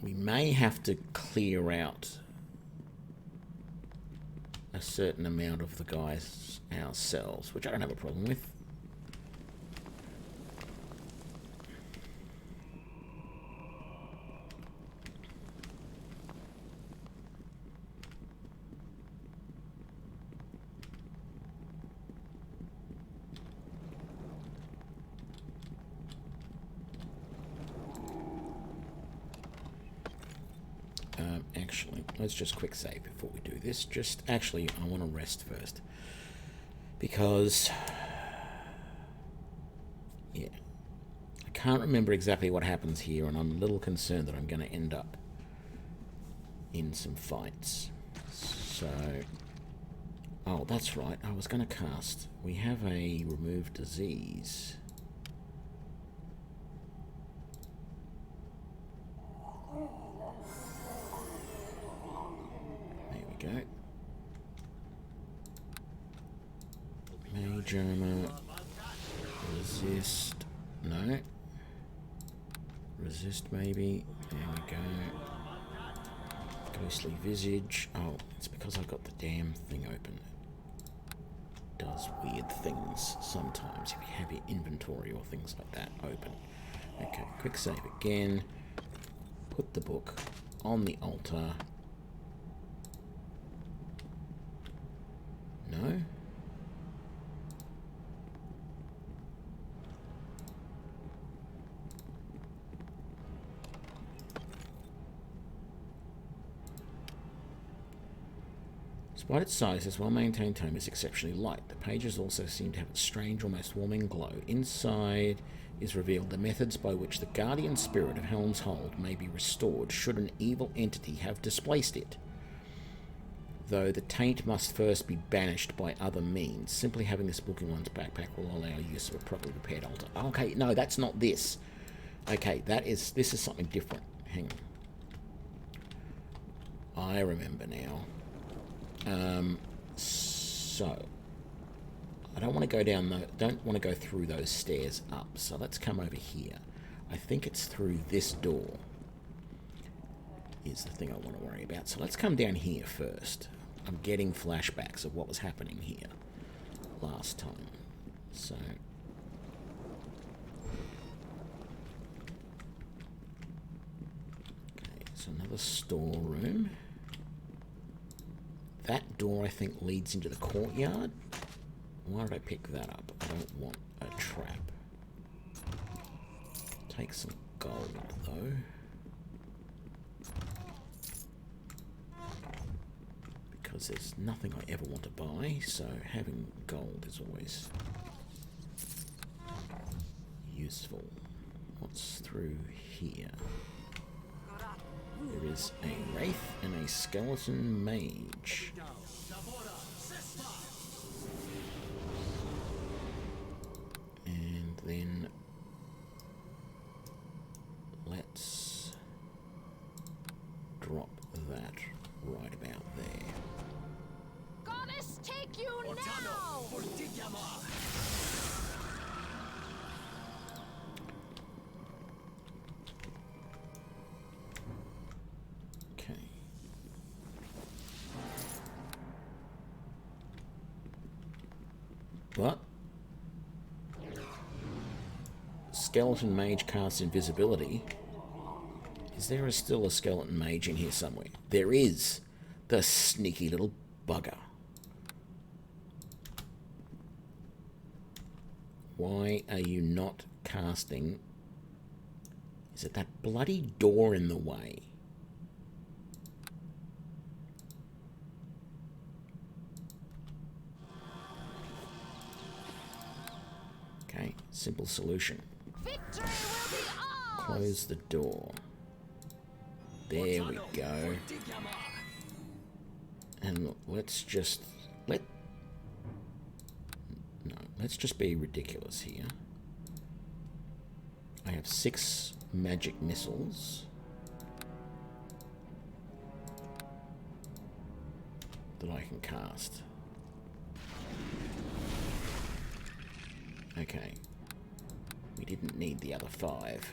we may have to clear out a certain amount of the guys ourselves, which I don't have a problem with. Actually, let's just quick save before we do this. Actually, I want to rest first. Because, yeah, I can't remember exactly what happens here, and I'm a little concerned that I'm going to end up in some fights. So, oh, that's right, I was going to cast. We have a remove disease. Go. Mage armor. Resist. No. Resist maybe. There we go. Ghostly visage. Oh, it's because I've got the damn thing open. It does weird things sometimes if you have your inventory or things like that open. Okay, quick save again. Put the book on the altar. No? Despite its size, this well-maintained tome is exceptionally light. The pages also seem to have a strange, almost warming glow. Inside is revealed the methods by which the guardian spirit of Helm's Hold may be restored should an evil entity have displaced it. Though the taint must first be banished by other means. Simply having this book in one's backpack will allow use of a properly prepared altar. Okay, no, that's not this. Okay, this is something different. Hang on. I remember now. So I don't want to go down don't want to go through those stairs up. So let's come over here. I think it's through this door is the thing I want to worry about. So let's come down here first. I'm getting flashbacks of what was happening here last time. So okay, so another storeroom. That door I think leads into the courtyard. Why did I pick that up? I don't want a trap. Take some gold though. Because there's nothing I ever want to buy, so having gold is always useful. What's through here? There is a wraith and a skeleton mage. And then let's drop that right about there. Goddess, take you now! Okay. What? Skeleton mage casts invisibility. Is there still a skeleton mage in here somewhere? There is. The sneaky little bugger. Why are you not casting? Is it that bloody door in the way? Okay, simple solution. Victory will be ours! Close the door. There we go. And look, let's just be ridiculous here. I have 6 magic missiles that I can cast. Okay. We didn't need the other 5.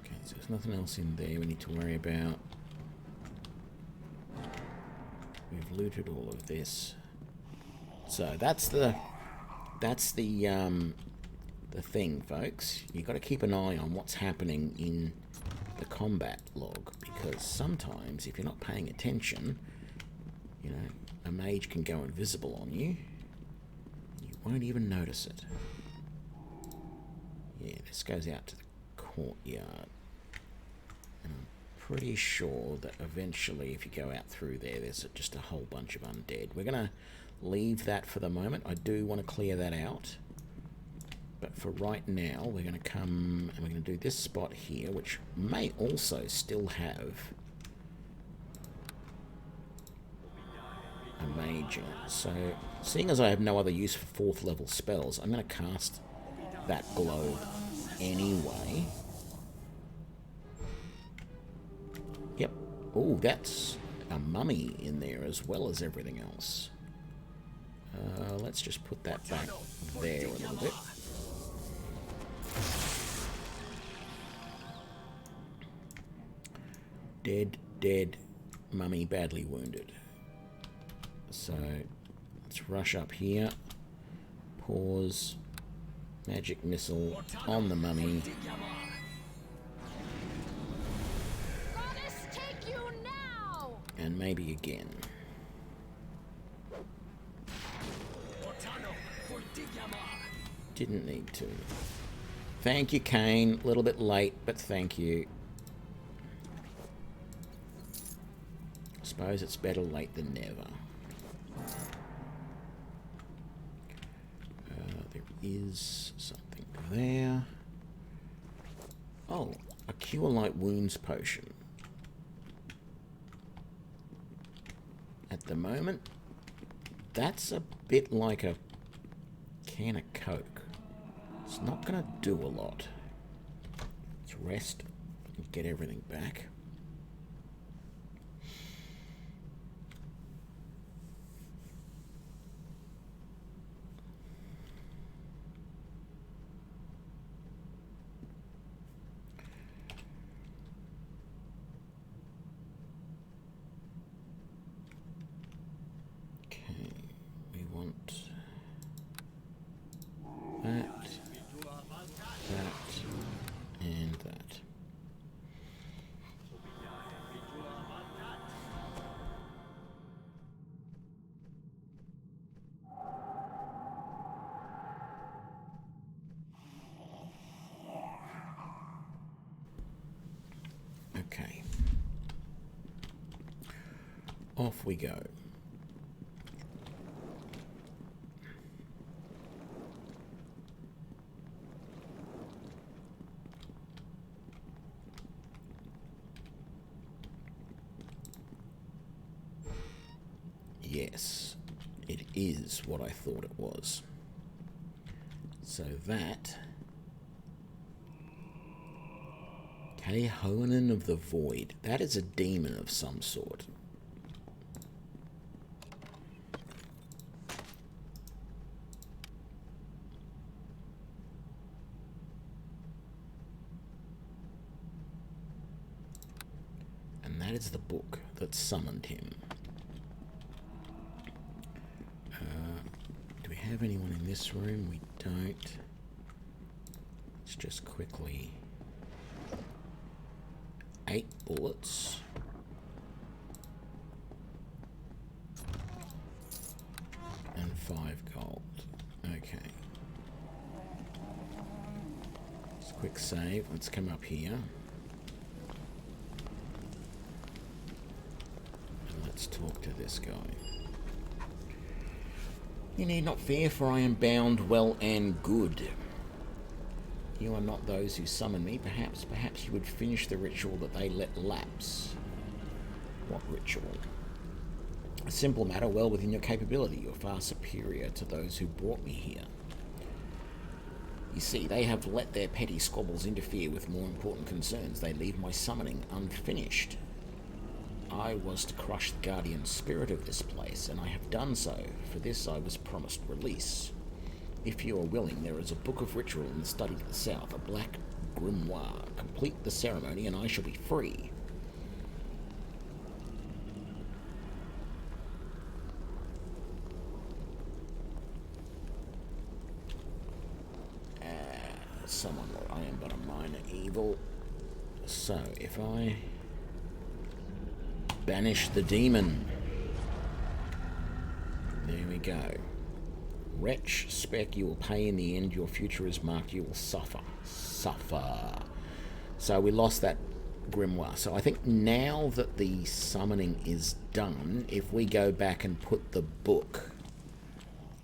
Okay, so there's nothing else in there we need to worry about. We've looted all of this. So that's the thing, folks. You've got to keep an eye on what's happening in the combat log, because sometimes if you're not paying attention, you know, a mage can go invisible on you. You won't even notice it. Yeah, this goes out to the courtyard. And I'm pretty sure that eventually if you go out through there, there's just a whole bunch of undead. We're going to leave that for the moment. I do want to clear that out. But for right now, we're going to come and we're going to do this spot here, which may also still have a mage in it. So, seeing as I have no other use for 4th level spells, I'm going to cast that globe anyway. Yep. Oh, that's a mummy in there as well as everything else. Let's just put that back there a little bit. Dead, mummy, badly wounded. So, let's rush up here. Pause. Magic missile on the mummy. Goddess, take you now! And maybe again. Didn't need to. Thank you, Kane. A little bit late, but thank you. I suppose it's better late than never. There is something there. Oh, a Cure Light Wounds potion. At the moment, that's a bit like a can of Coke. It's not going to do a lot. Let's rest and get everything back. Okay. Off we go. Yes, it is what I thought it was. So that... Kehonen of the Void. That is a demon of some sort. And that is the book that summoned him. Do we have anyone in this room? We don't. Let's just quickly... 8 bullets. And 5 gold. Okay. Just a quick save. Let's come up here. And let's talk to this guy. You need not fear, for I am bound well and good. You are not those who summon me. Perhaps you would finish the ritual that they let lapse. What ritual? A simple matter well within your capability. You're far superior to those who brought me here. You see, they have let their petty squabbles interfere with more important concerns. They leave my summoning unfinished. I was to crush the guardian spirit of this place, and I have done so. For this I was promised release. If you are willing, there is a book of ritual in the study to the south, a black grimoire. Complete the ceremony and I shall be free. Someone, I am but a minor evil. So, if I banish the demon. There we go. Wretch, spec, you will pay in the end. Your future is marked. You will suffer. Suffer. So we lost that grimoire. So I think now that the summoning is done, if we go back and put the book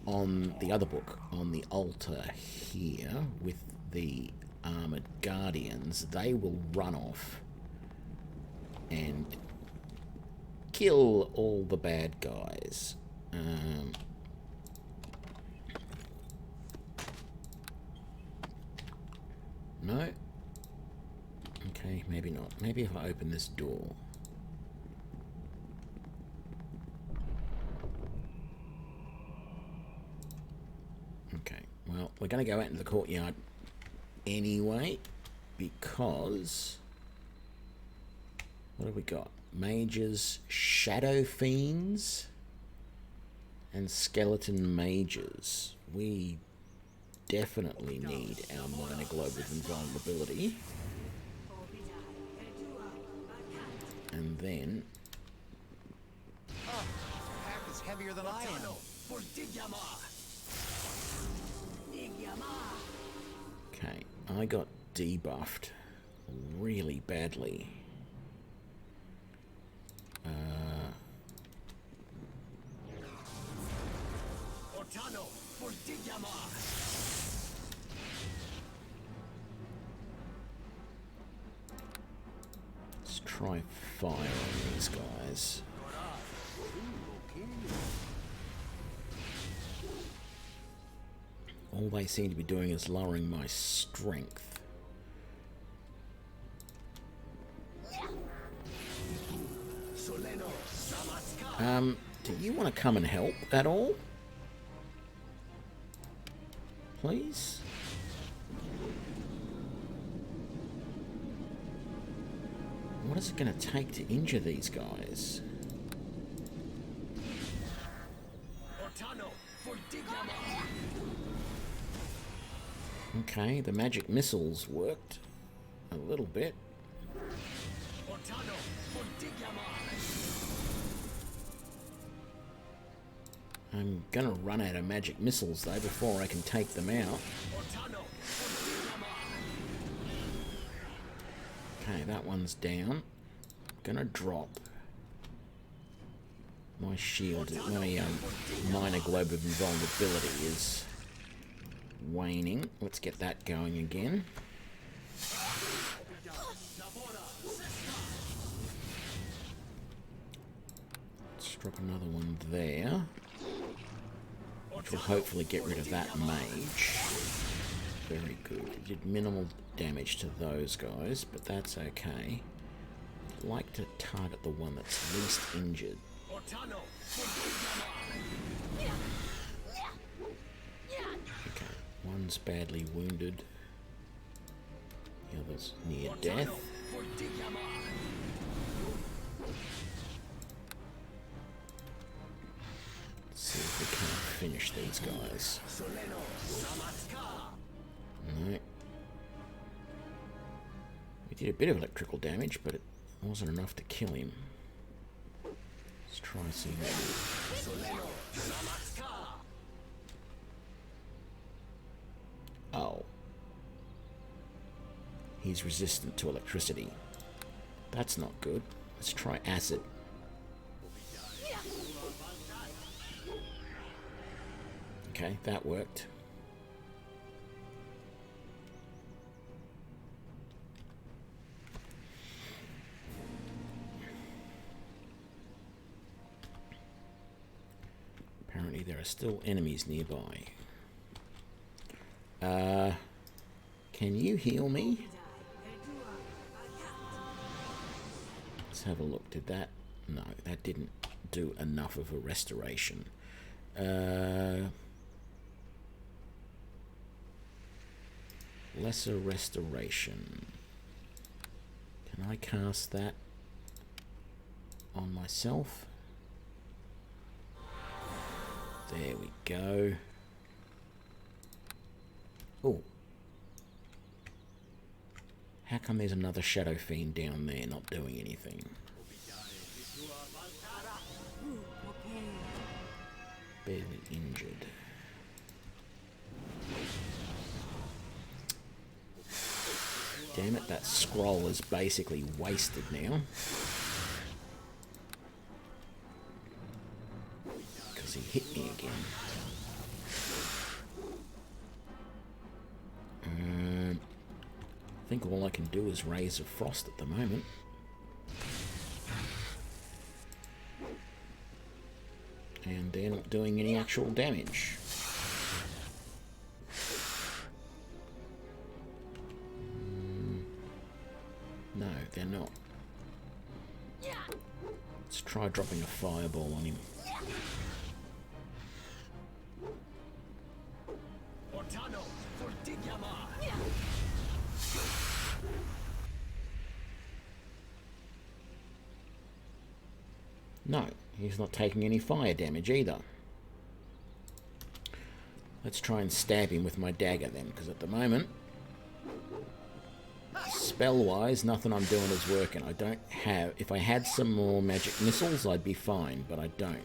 on the other book on the altar here with the armored guardians, they will run off and kill all the bad guys. No? Okay, maybe not. Maybe if I open this door. Okay, well, we're going to go out into the courtyard anyway, because... what have we got? Mages, shadow fiends, and skeleton mages. We definitely need our minor global invulnerability. And then... pack is heavier than I am. Okay, I got debuffed really badly. Let's try fire on these guys. All they seem to be doing is lowering my strength. Do you want to come and help at all? Please? What is it going to take to injure these guys? Okay, the magic missiles worked a little bit. I'm gonna run out of magic missiles though before I can take them out. Okay, that one's down. Gonna drop my shield. My minor globe of invulnerability is waning. Let's get that going again. Let's drop another one there, which will hopefully get rid of that mage. Very good. It did minimal damage to those guys, but that's okay. I'd like to target the one that's least injured. Okay, one's badly wounded. The other's near death. Let's see if We can't finish these guys. No. We did a bit of electrical damage, but it wasn't enough to kill him. Let's try seeing that. Oh. He's resistant to electricity. That's not good. Let's try acid. Okay, that worked. Apparently there are still enemies nearby. Can you heal me? Let's have a look. Did that? No, that didn't do enough of a restoration. Lesser restoration. Can I cast that on myself? There we go. Oh. How come there's another Shadow Fiend down there not doing anything? Barely injured. Damn it, that scroll is basically wasted now. Because he hit me again. I think all I can do is Rays of Frost at the moment. And they're not doing any actual damage. No, they're not. Let's try dropping a fireball on him. No, he's not taking any fire damage either. Let's try and stab him with my dagger then, because at the moment, spell-wise, nothing I'm doing is working. I don't have... If I had some more magic missiles, I'd be fine, but I don't.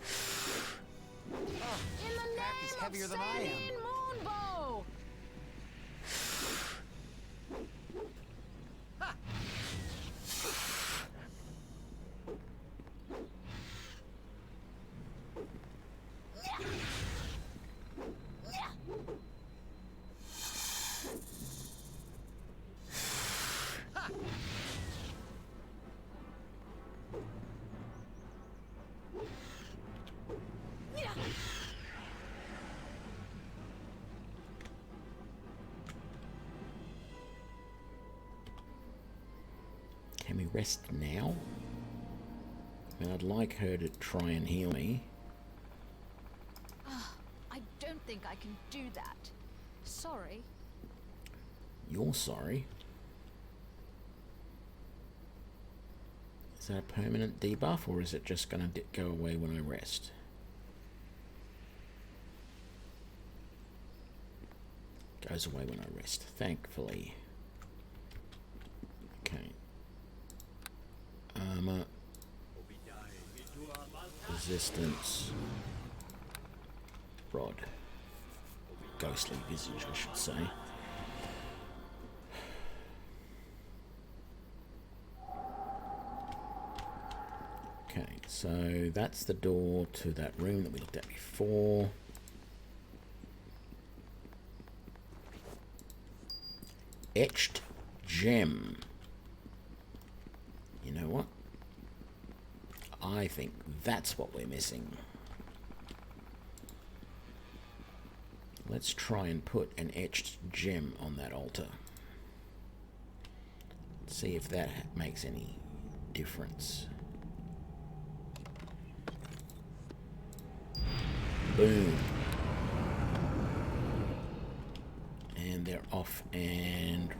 He's heavier than I am. Can we rest now? I mean, I'd like her to try and heal me. I don't think I can do that. Sorry. You're sorry. Is that a permanent debuff, or is it just going to go away when I rest? Goes away when I rest, thankfully. Okay. Armor. Resistance. Rod. Ghostly visage, I should say. Okay, so that's the door to that room that we looked at before. Etched gem. You know what? I think that's what we're missing. Let's try and put an etched gem on that altar. See if that makes any difference. Boom. And they're off and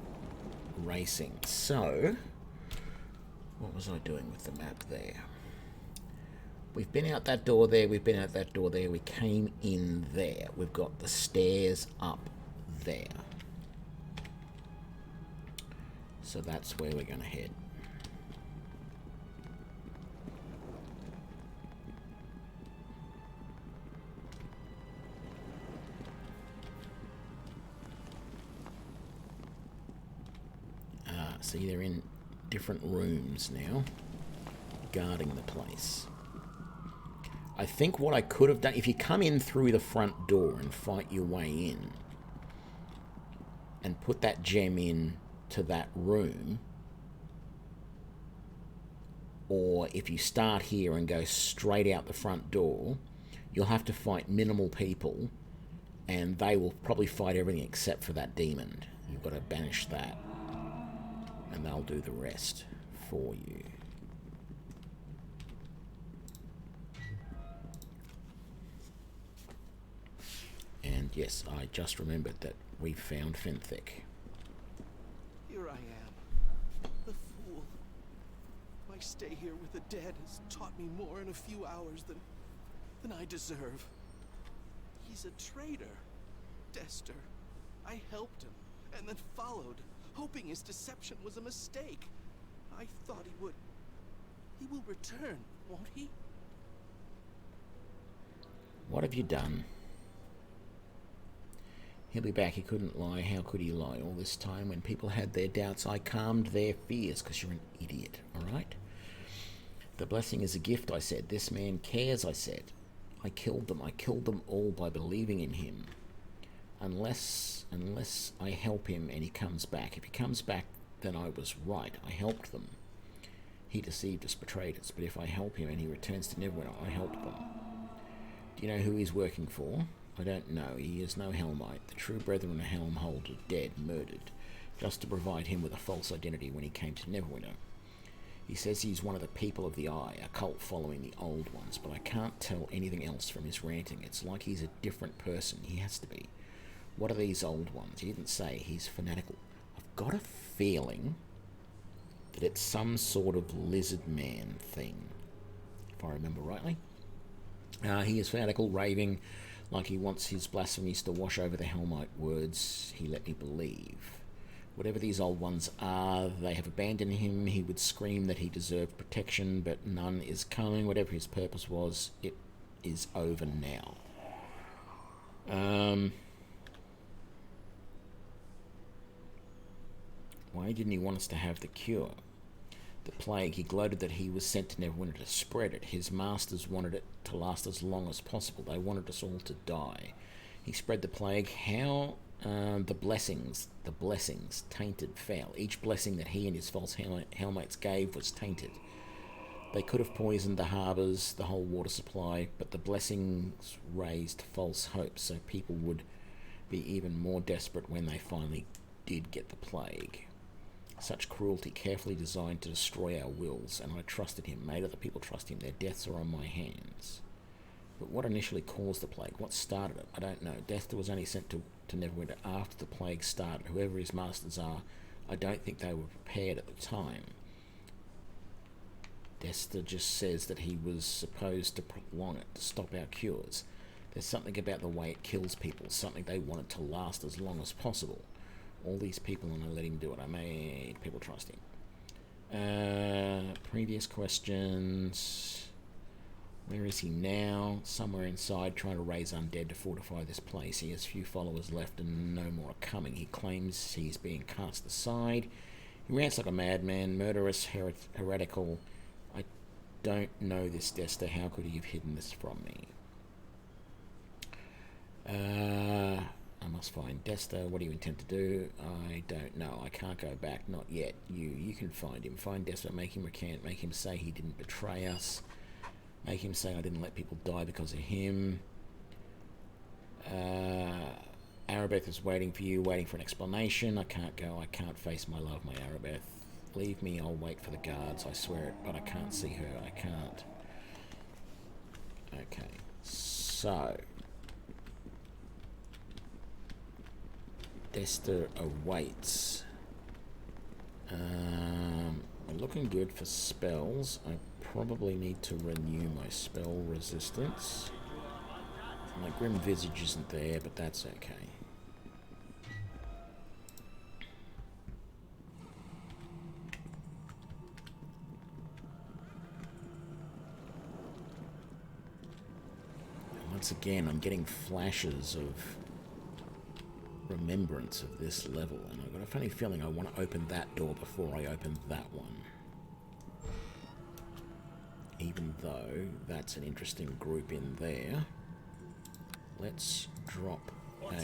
racing. So, what was I doing with the map there? We've been out that door there, we've been out that door there, we came in there. We've got the stairs up there. So that's where we're going to head. See, they're in different rooms now, guarding the place. I think what I could have done, if you come in through the front door and fight your way in, and put that gem in to that room, or if you start here and go straight out the front door, you'll have to fight minimal people, and they will probably fight everything except for that demon. You've got to banish that, and they'll do the rest for you. And yes, I just remembered that we found Fenthic. Here I am, the fool. My stay here with the dead has taught me more in a few hours than I deserve. He's a traitor, Dester. I helped him, and then followed, hoping his deception was a mistake. I thought he would. He will return, won't he? What have you done? He'll be back. He couldn't lie. How could he lie? All this time when people had their doubts, I calmed their fears, because you're an idiot, all right? The blessing is a gift, I said. This man cares, I said. I killed them. I killed them all by believing in him. Unless I help him and he comes back. If he comes back, then I was right. I helped them. He deceived us, betrayed us. But if I help him and he returns to Neverwinter, I helped them. Do you know who he's working for? I don't know. He is no Helmite. The true brethren of Helmhold are dead, murdered, just to provide him with a false identity when he came to Neverwinter. He says he's one of the people of the Eye, a cult following the old ones, but I can't tell anything else from his ranting. It's like he's a different person. He has to be. What are these old ones? He didn't say. He's fanatical. I've got a feeling that it's some sort of lizard man thing, if I remember rightly. He is fanatical, raving like he wants his blasphemies to wash over the Helmite words he let me believe. Whatever these old ones are, they have abandoned him. He would scream that he deserved protection, but none is coming. Whatever his purpose was, it is over now. Why didn't he want us to have the cure? The plague, he gloated that he was sent to Neverwinter to spread it. His masters wanted it to last as long as possible. They wanted us all to die. He spread the plague. How? The blessings, tainted, foul. Each blessing that he and his false Helmates gave was tainted. They could have poisoned the harbours, the whole water supply, but the blessings raised false hopes, so people would be even more desperate when they finally did get the plague. Such cruelty, carefully designed to destroy our wills, and I trusted him, made other people trust him. Their deaths are on my hands. But what initially caused the plague? What started it? I don't know. Dester was only sent to Neverwinter after the plague started. Whoever his masters are, I don't think they were prepared at the time. Dester just says that he was supposed to prolong it, to stop our cures. There's something about the way it kills people, something they wanted to last as long as possible. All these people, and I let him do it. I made people trust him. Previous questions. Where is he now? Somewhere inside, trying to raise undead to fortify this place. He has few followers left and no more are coming. He claims he's being cast aside. He rants like a madman, murderous, heretical. I don't know this Dester. How could he have hidden this from me? I must find Dester. What do you intend to do? I don't know. I can't go back. Not yet. You can find him. Find Dester. Make him recant. Make him say he didn't betray us. Make him say I didn't let people die because of him. Arabeth is waiting for you, waiting for an explanation. I can't go. I can't face my love, my Arabeth. Leave me. I'll wait for the guards. I swear it, but I can't see her. I can't. Okay. So. Dester awaits. We're looking good for spells. I probably need to renew my spell resistance. My Grim Visage isn't there, but that's okay. And once again, I'm getting flashes of remembrance of this level, and I've got a funny feeling I want to open that door before I open that one. Even though that's an interesting group in there. Let's drop a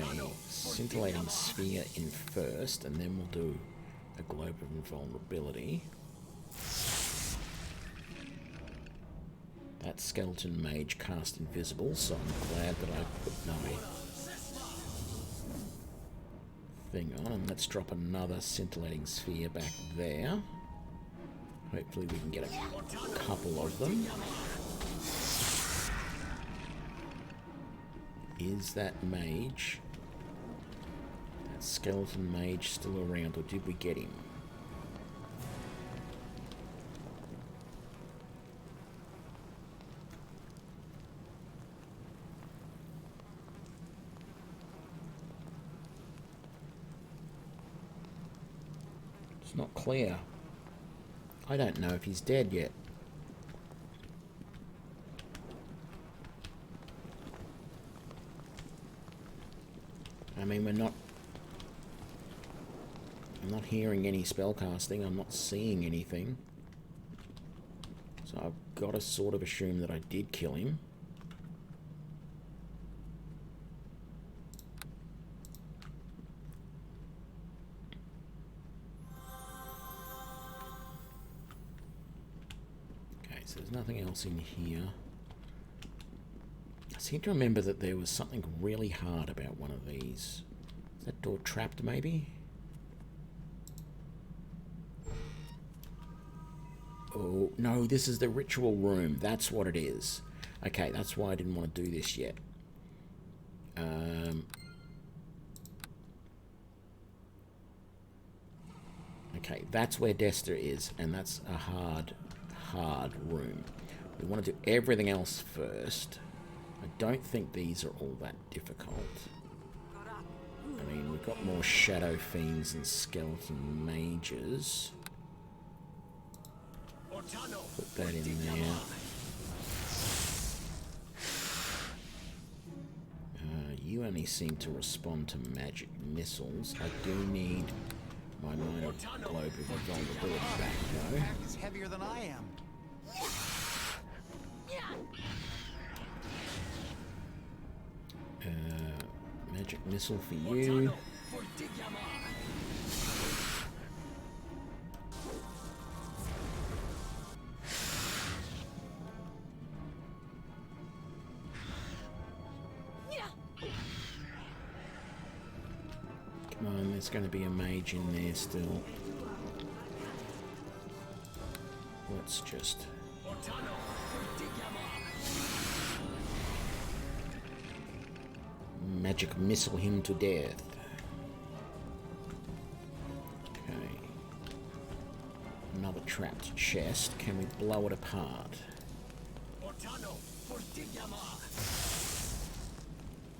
scintillating sphere in first, and then we'll do a globe of invulnerability. That skeleton mage cast invisible, so I'm glad that I put my thing on. And let's drop another scintillating sphere back there. Hopefully we can get a couple of them. Is that mage, that skeleton mage, still around, or did we get him? It's not clear. I don't know if he's dead yet. I mean, I'm not hearing any spellcasting, I'm not seeing anything. So I've got to sort of assume that I did kill him. Okay, so there's nothing else in here. I seem to remember that there was something really hard about one of these. Is that door trapped, maybe? Oh, no, this is the ritual room. That's what it is. Okay, that's why I didn't want to do this yet. Okay, that's where Desta is, and that's a hard room. We want to do everything else first. I don't think these are all that difficult. I mean, we've got more shadow fiends and skeleton mages. Put that in there. You only seem to respond to magic missiles. I do need my minor globe of vulnerability back, though. The pack is heavier than I am. Magic missile for you. Come on, there's going to be a mage in there still. Let's just... magic missile him to death. Okay. Another trapped chest. Can we blow it apart?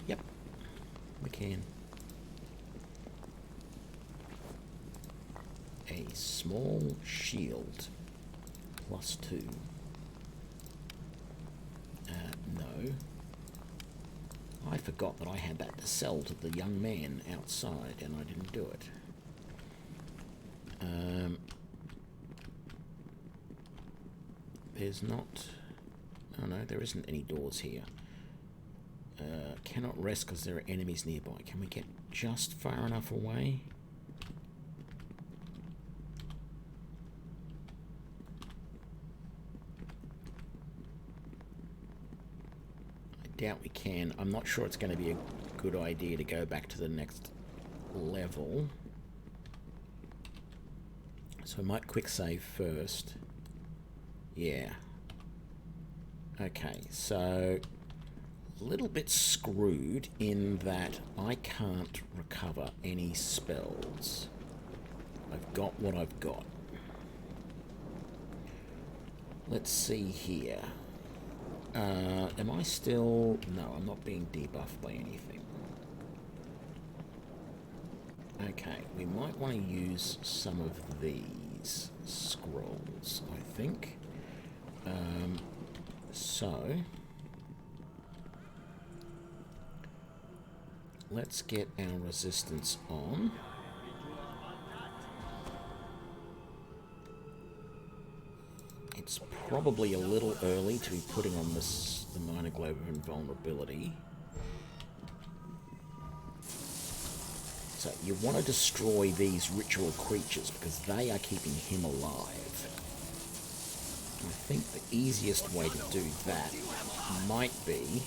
Yep. We can. A small shield. +2. No. I forgot that I had that to sell to the young man outside, and I didn't do it. There's not... Oh no, there isn't any doors here. Cannot rest because there are enemies nearby. Can we get just far enough away? Doubt we can. I'm not sure it's going to be a good idea to go back to the next level. So I might quick save first. Yeah. Okay, so a little bit screwed in that I can't recover any spells. I've got what I've got. Let's see here. Am I still... No, I'm not being debuffed by anything. Okay, we might want to use some of these scrolls, I think. So... let's get our resistance on. It's probably a little early to be putting on this, the minor globe of invulnerability. So you want to destroy these ritual creatures because they are keeping him alive. I think the easiest way to do that might be...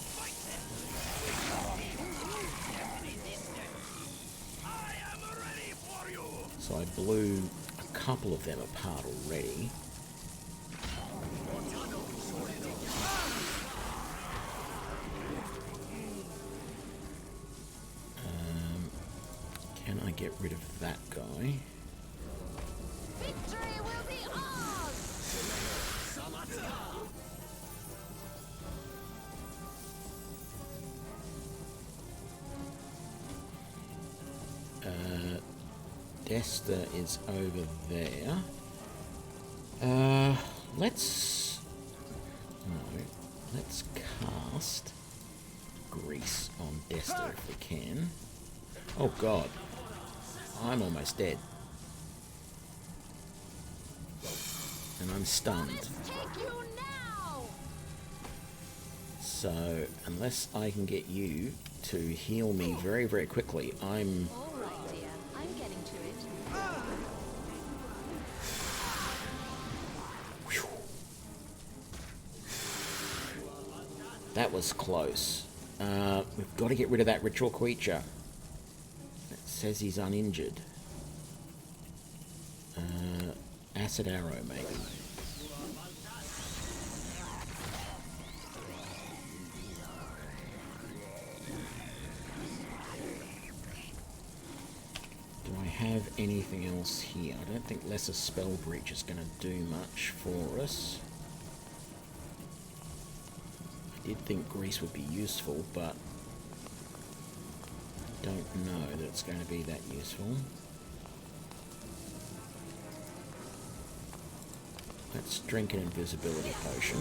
so I blew a couple of them apart already. Can I get rid of that guy? Victory will be ours! Desta is over there. Let's cast Grease on Desta if we can. Oh god, I'm almost dead. And I'm stunned. So, unless I can get you to heal me very, very quickly, I'm... Alright, dear. I'm getting to it. Whew. That was close. We've got to get rid of that ritual creature. It says he's uninjured. Acid arrow, maybe. Do I have anything else here? I don't think Lesser Spell Breach is going to do much for us. I did think Grease would be useful, but I don't know that it's going to be that useful. Let's drink an invisibility potion.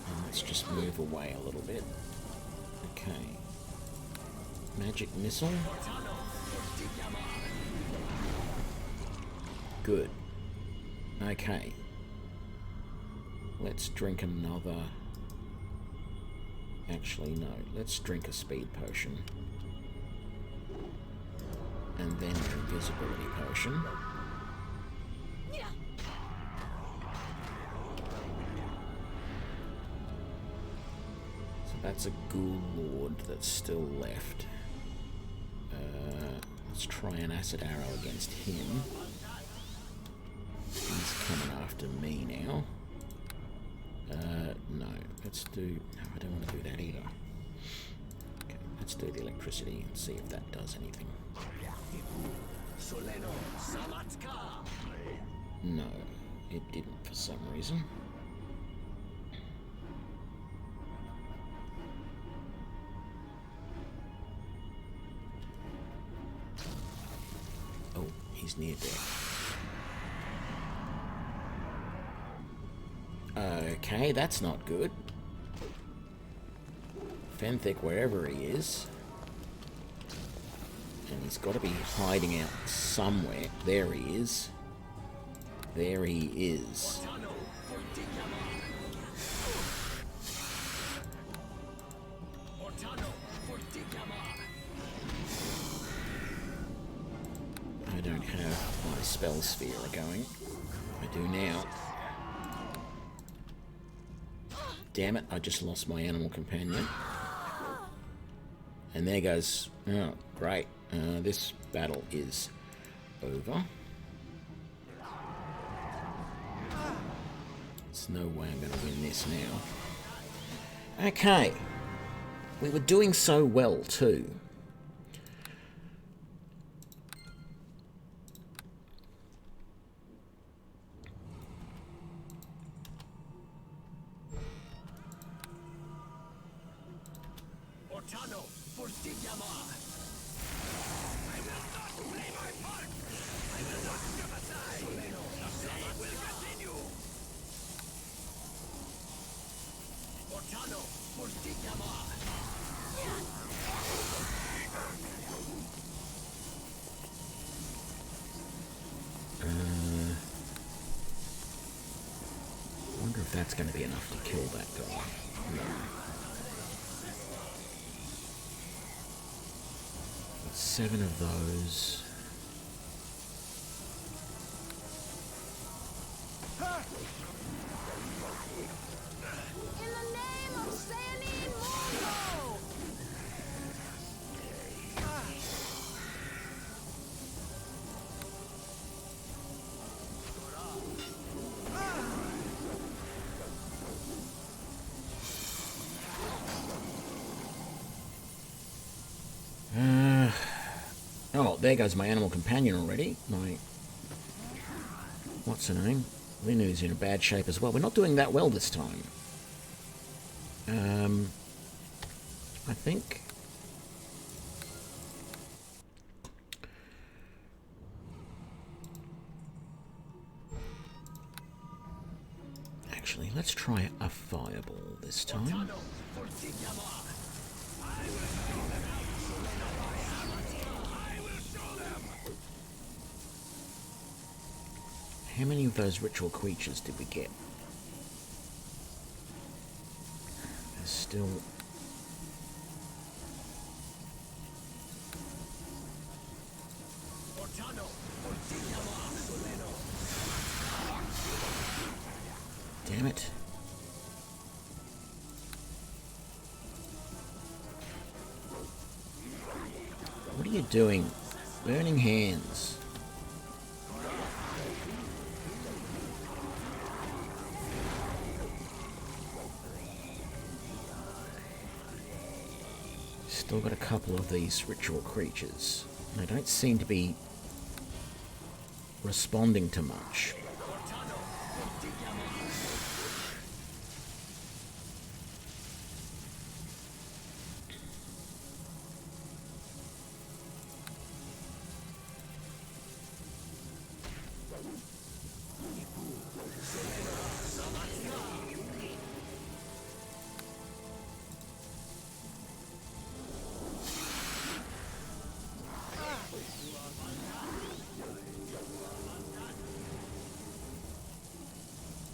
And let's just move away a little bit. Okay. Magic missile. Good. Okay. Let's drink another... Actually, no. Let's drink a speed potion. And then an invisibility potion. So that's a Ghoul Lord that's still left. Let's try an acid arrow against him. He's coming after me now. No. Let's do... No, I don't want to do that either. Okay, let's do the electricity and see if that does anything. No, it didn't for some reason. Oh, he's near death. Okay, that's not good. Fenthic, wherever he is. And he's got to be hiding out somewhere. There he is. There he is. I don't have my spell sphere going. I do now. Damn it, I just lost my animal companion. And there goes... Oh, great. This battle is over. There's no way I'm going to win this now. Okay. We were doing so well, too. I wonder if that's going to be enough to kill that guy. No. Got 7 of those. In the name of Sani Mondo! Oh, there goes my animal companion already. What's her name? Linu's in a bad shape as well. We're not doing that well this time. I think... Actually, let's try a fireball this time. How many of those ritual creatures did we get? There's still... Damn it. What are you doing? Burning hands. Still got a couple of these ritual creatures. They don't seem to be responding to much.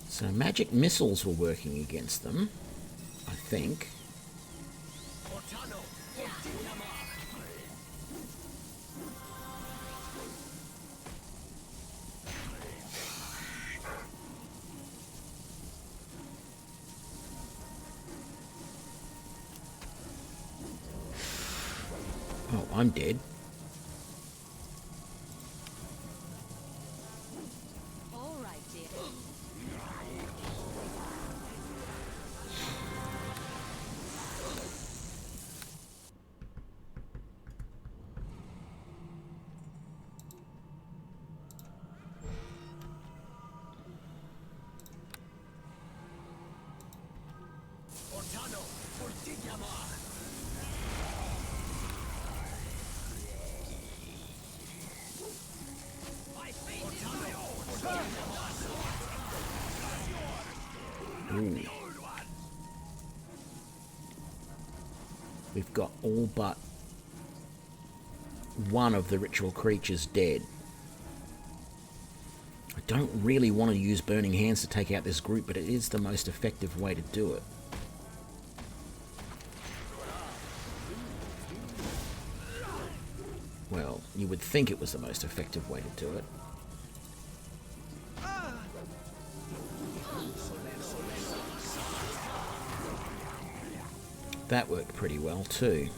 So magic missiles were working against them, I think. Oh, I'm dead. All right, dear. Ooh. We've got all but one of the ritual creatures dead. I don't really want to use Burning Hands to take out this group, but it is the most effective way to do it. Well, you would think it was the most effective way to do it. That worked pretty well too.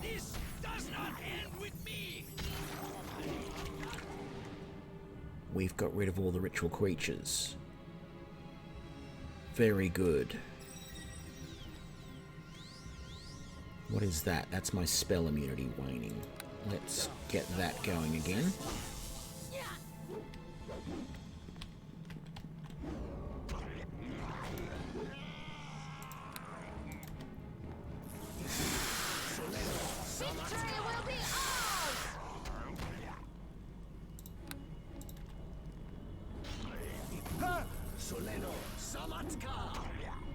This does not end with me. We've got rid of all the ritual creatures. Very good. What is that? That's my spell immunity waning. Let's get that going again.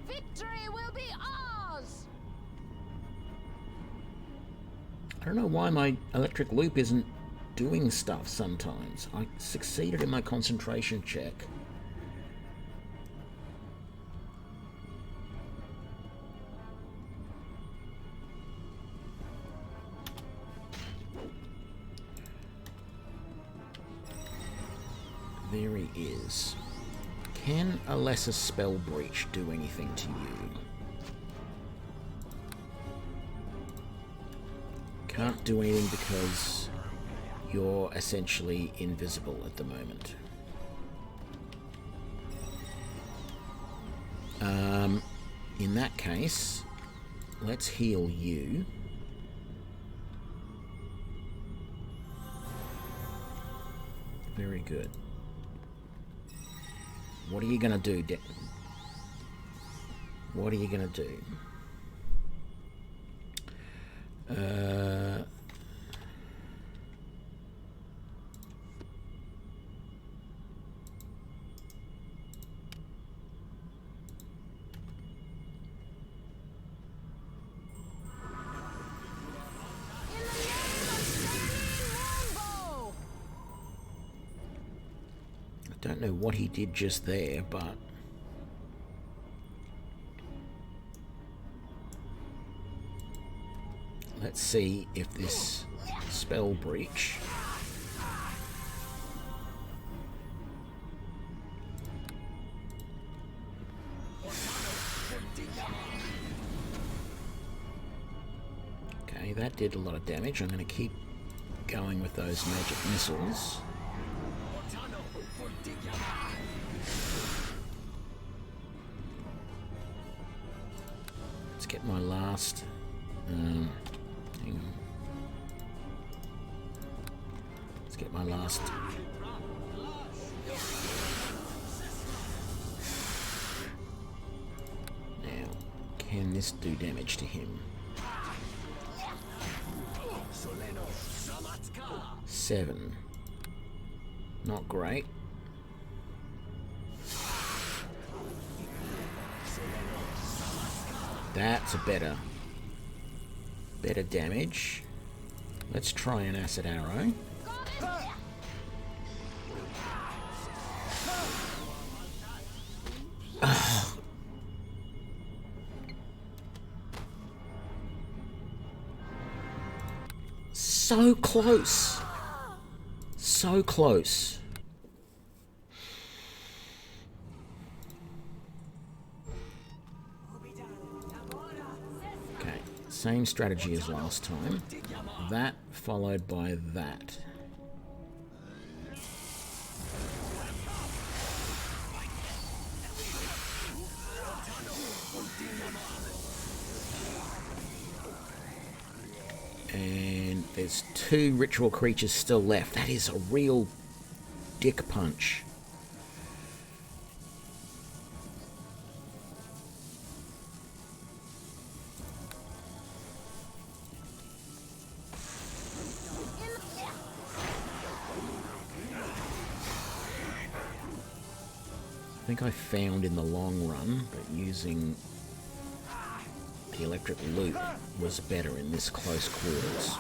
Victory will be ours! I don't know why my electric loop isn't doing stuff sometimes. I succeeded in my concentration check. There he is. Can a lesser spell breach do anything to you? Can't do anything because you're essentially invisible at the moment. In that case, let's heal you. Very good. What are you gonna do, What are you gonna do? I don't know what he did just there, but let's see if this spell breach okay, that did a lot of damage. I'm going to keep going with those magic missiles. Let's get my last hang on. Let's get my last now. Can this do damage to him? 7. Not great. That's a better damage. Let's try an acid arrow. So close. So close. Okay, same strategy as last time. That followed by that. And there's 2 ritual creatures still left. That is a real dick punch. I think I found in the long run that using the electric loop was better in this close quarters.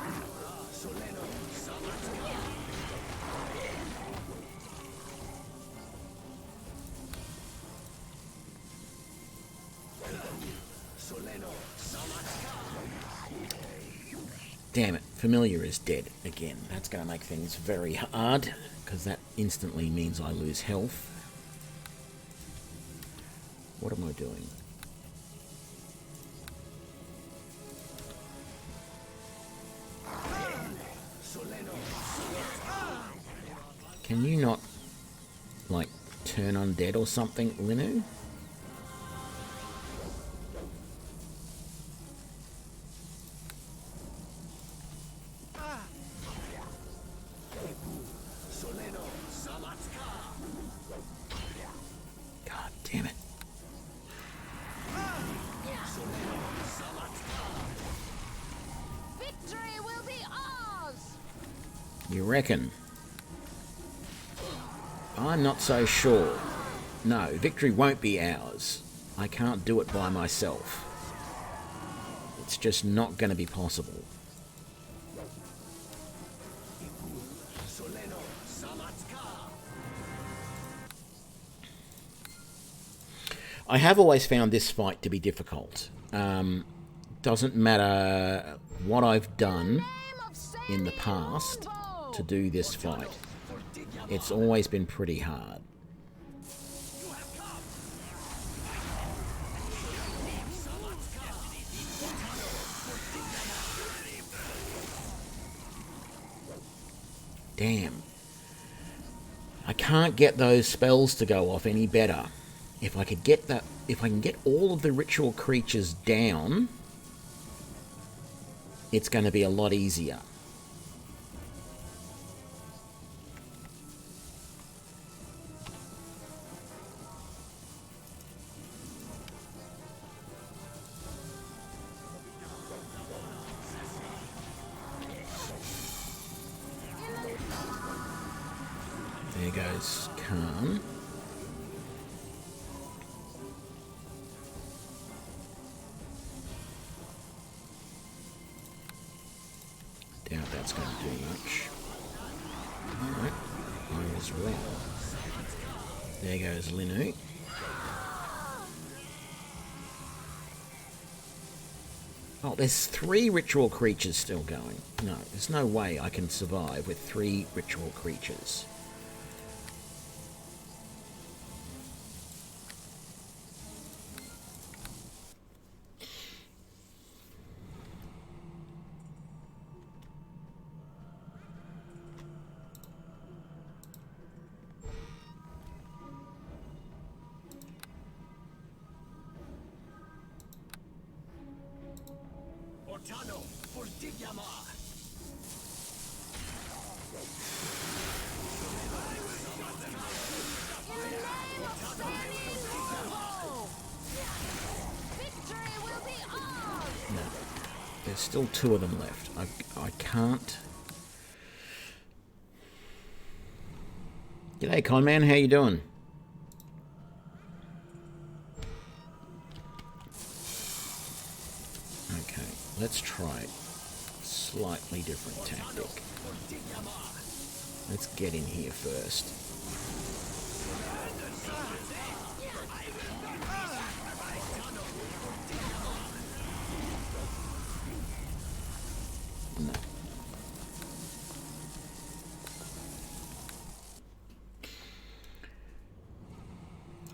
Damn it, Familiar is dead again. That's going to make things very hard, because that instantly means I lose health. What am I doing? Can you not, like, turn undead or something, Linu? You reckon? I'm not so sure. No, victory won't be ours. I can't do it by myself. It's just not going to be possible. I have always found this fight to be difficult. Doesn't matter what I've done in the past to do this fight. It's always been pretty hard. Damn. I can't get those spells to go off any better. If I could get that, if I can get all of the ritual creatures down, it's going to be a lot easier. There goes Khan. Doubt that's going to do much. Alright, I was wrong. There goes Linu. Oh, there's 3 ritual creatures still going. No, there's no way I can survive with 3 ritual creatures. There's still 2 of them left. I can't... G'day, Conman. How you doing? Okay, let's try a slightly different tactic. Let's get in here first. No.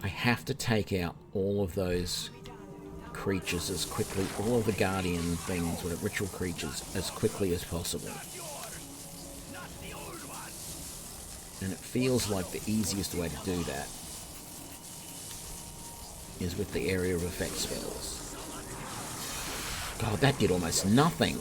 I have to take out all of those creatures as quickly, all of the guardian things, or ritual creatures, as quickly as possible. And it feels like the easiest way to do that is with the area of effect spells. God, that did almost nothing.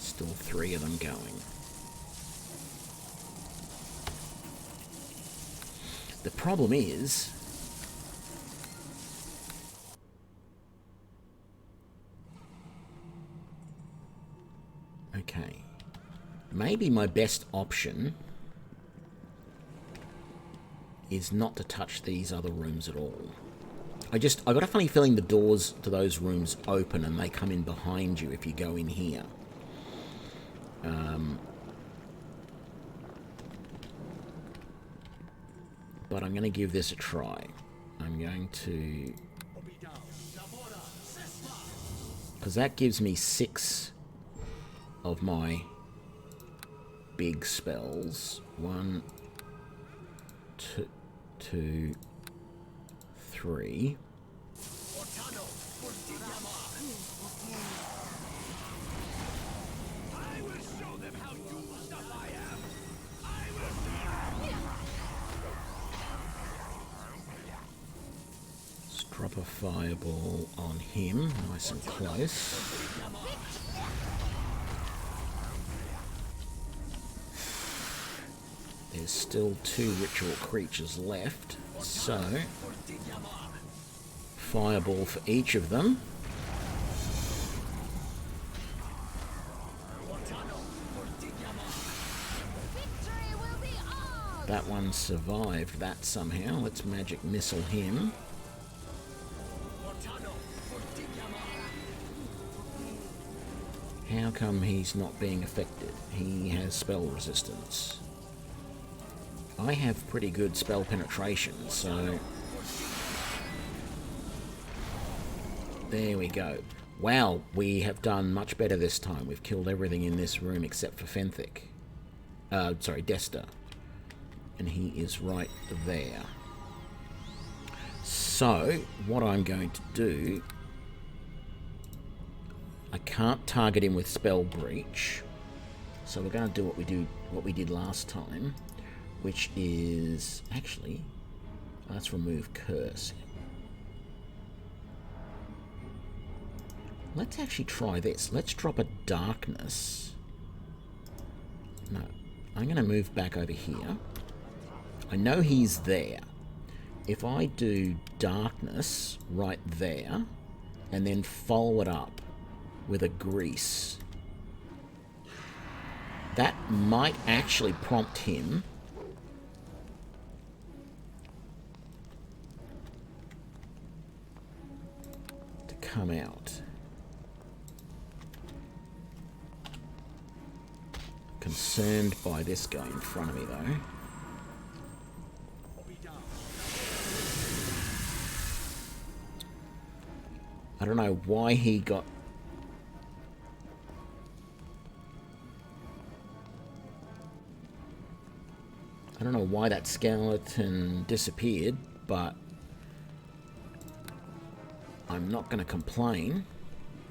Still 3 of them going. The problem is... Okay. Maybe my best option is not to touch these other rooms at all. I got a funny feeling the doors to those rooms open and they come in behind you if you go in here. But I'm going to give this a try. I'm going to... Because that gives me 6 of my big spells. 1, 2, 3. I will show them how used up I am. Let's drop a fireball on him, nice and close. There's still 2 ritual creatures left, so fireball for each of them. That one survived that somehow. Let's magic missile him. How come he's not being affected? He has spell resistance. I have pretty good spell penetration, so... There we go. Wow, we have done much better this time. We've killed everything in this room except for Fenthic. Sorry, Desta. And he is right there. So, what I'm going to do... I can't target him with Spell Breach. So we're going to do what we did last time. Which is... Actually, let's remove Curse. Let's actually try this. Let's drop a Darkness. No. I'm going to move back over here. I know he's there. If I do Darkness right there, and then follow it up with a Grease, that might actually prompt him to come out. Concerned by this guy in front of me, though. I don't know why he got... I don't know why that skeleton disappeared, but I'm not going to complain.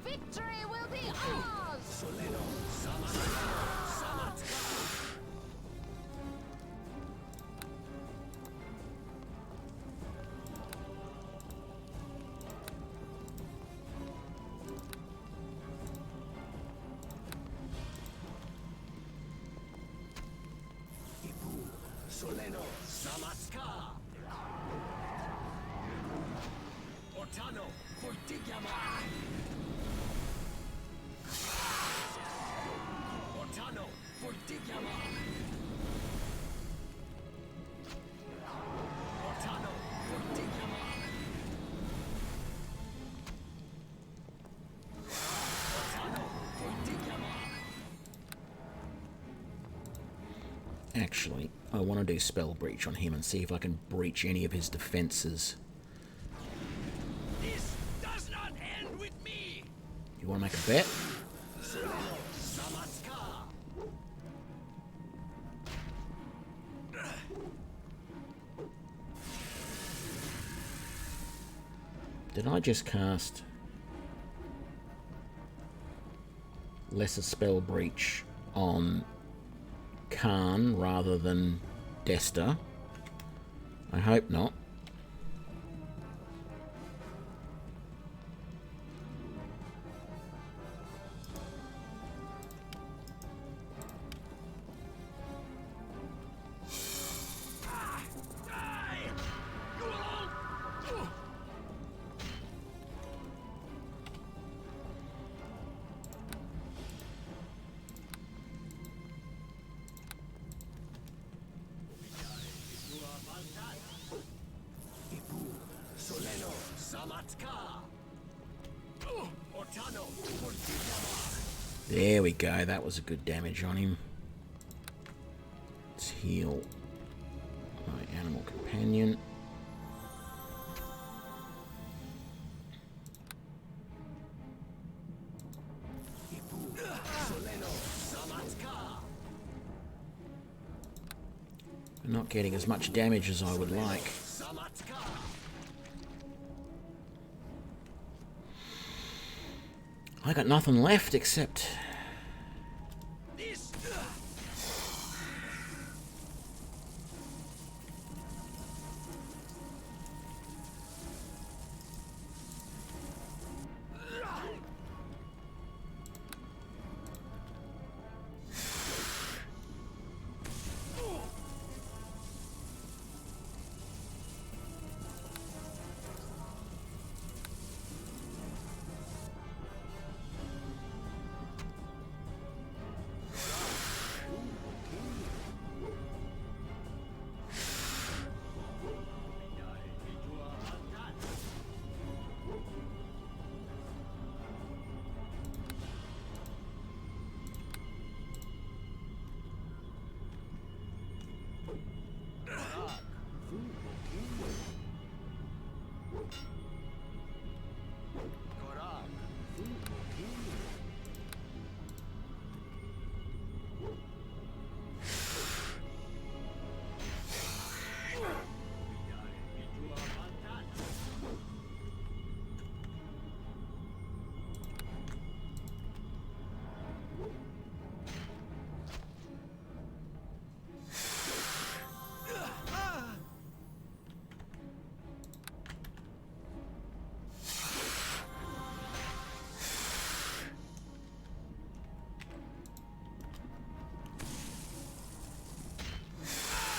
Victory will be ours! Soleno Samatska. Ortano Fortigiama. Ortano Fortigiama. Ortano Fortigiama. Ortano Fortigiama. Actually, I want to do Spell Breach on him and see if I can breach any of his defenses. This does not end with me. You want to make a bet? Did I just cast Lesser Spell Breach on Khan rather than Desta? I hope not. There we go, that was a good damage on him. Let's heal my animal companion. I'm not getting as much damage as I would like. I got nothing left except... This.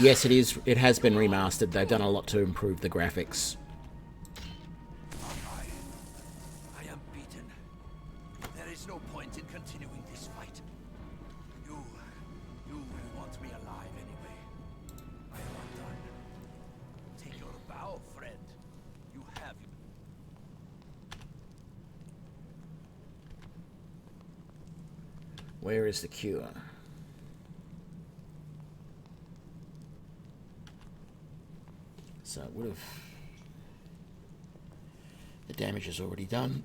Yes, it is. It has been remastered. They've done a lot to improve the graphics. I am beaten. There is no point in continuing this fight. You will want me alive anyway. I am undone. Take your bow, friend. You have it. Where is the cure? So it would have... The damage is already done.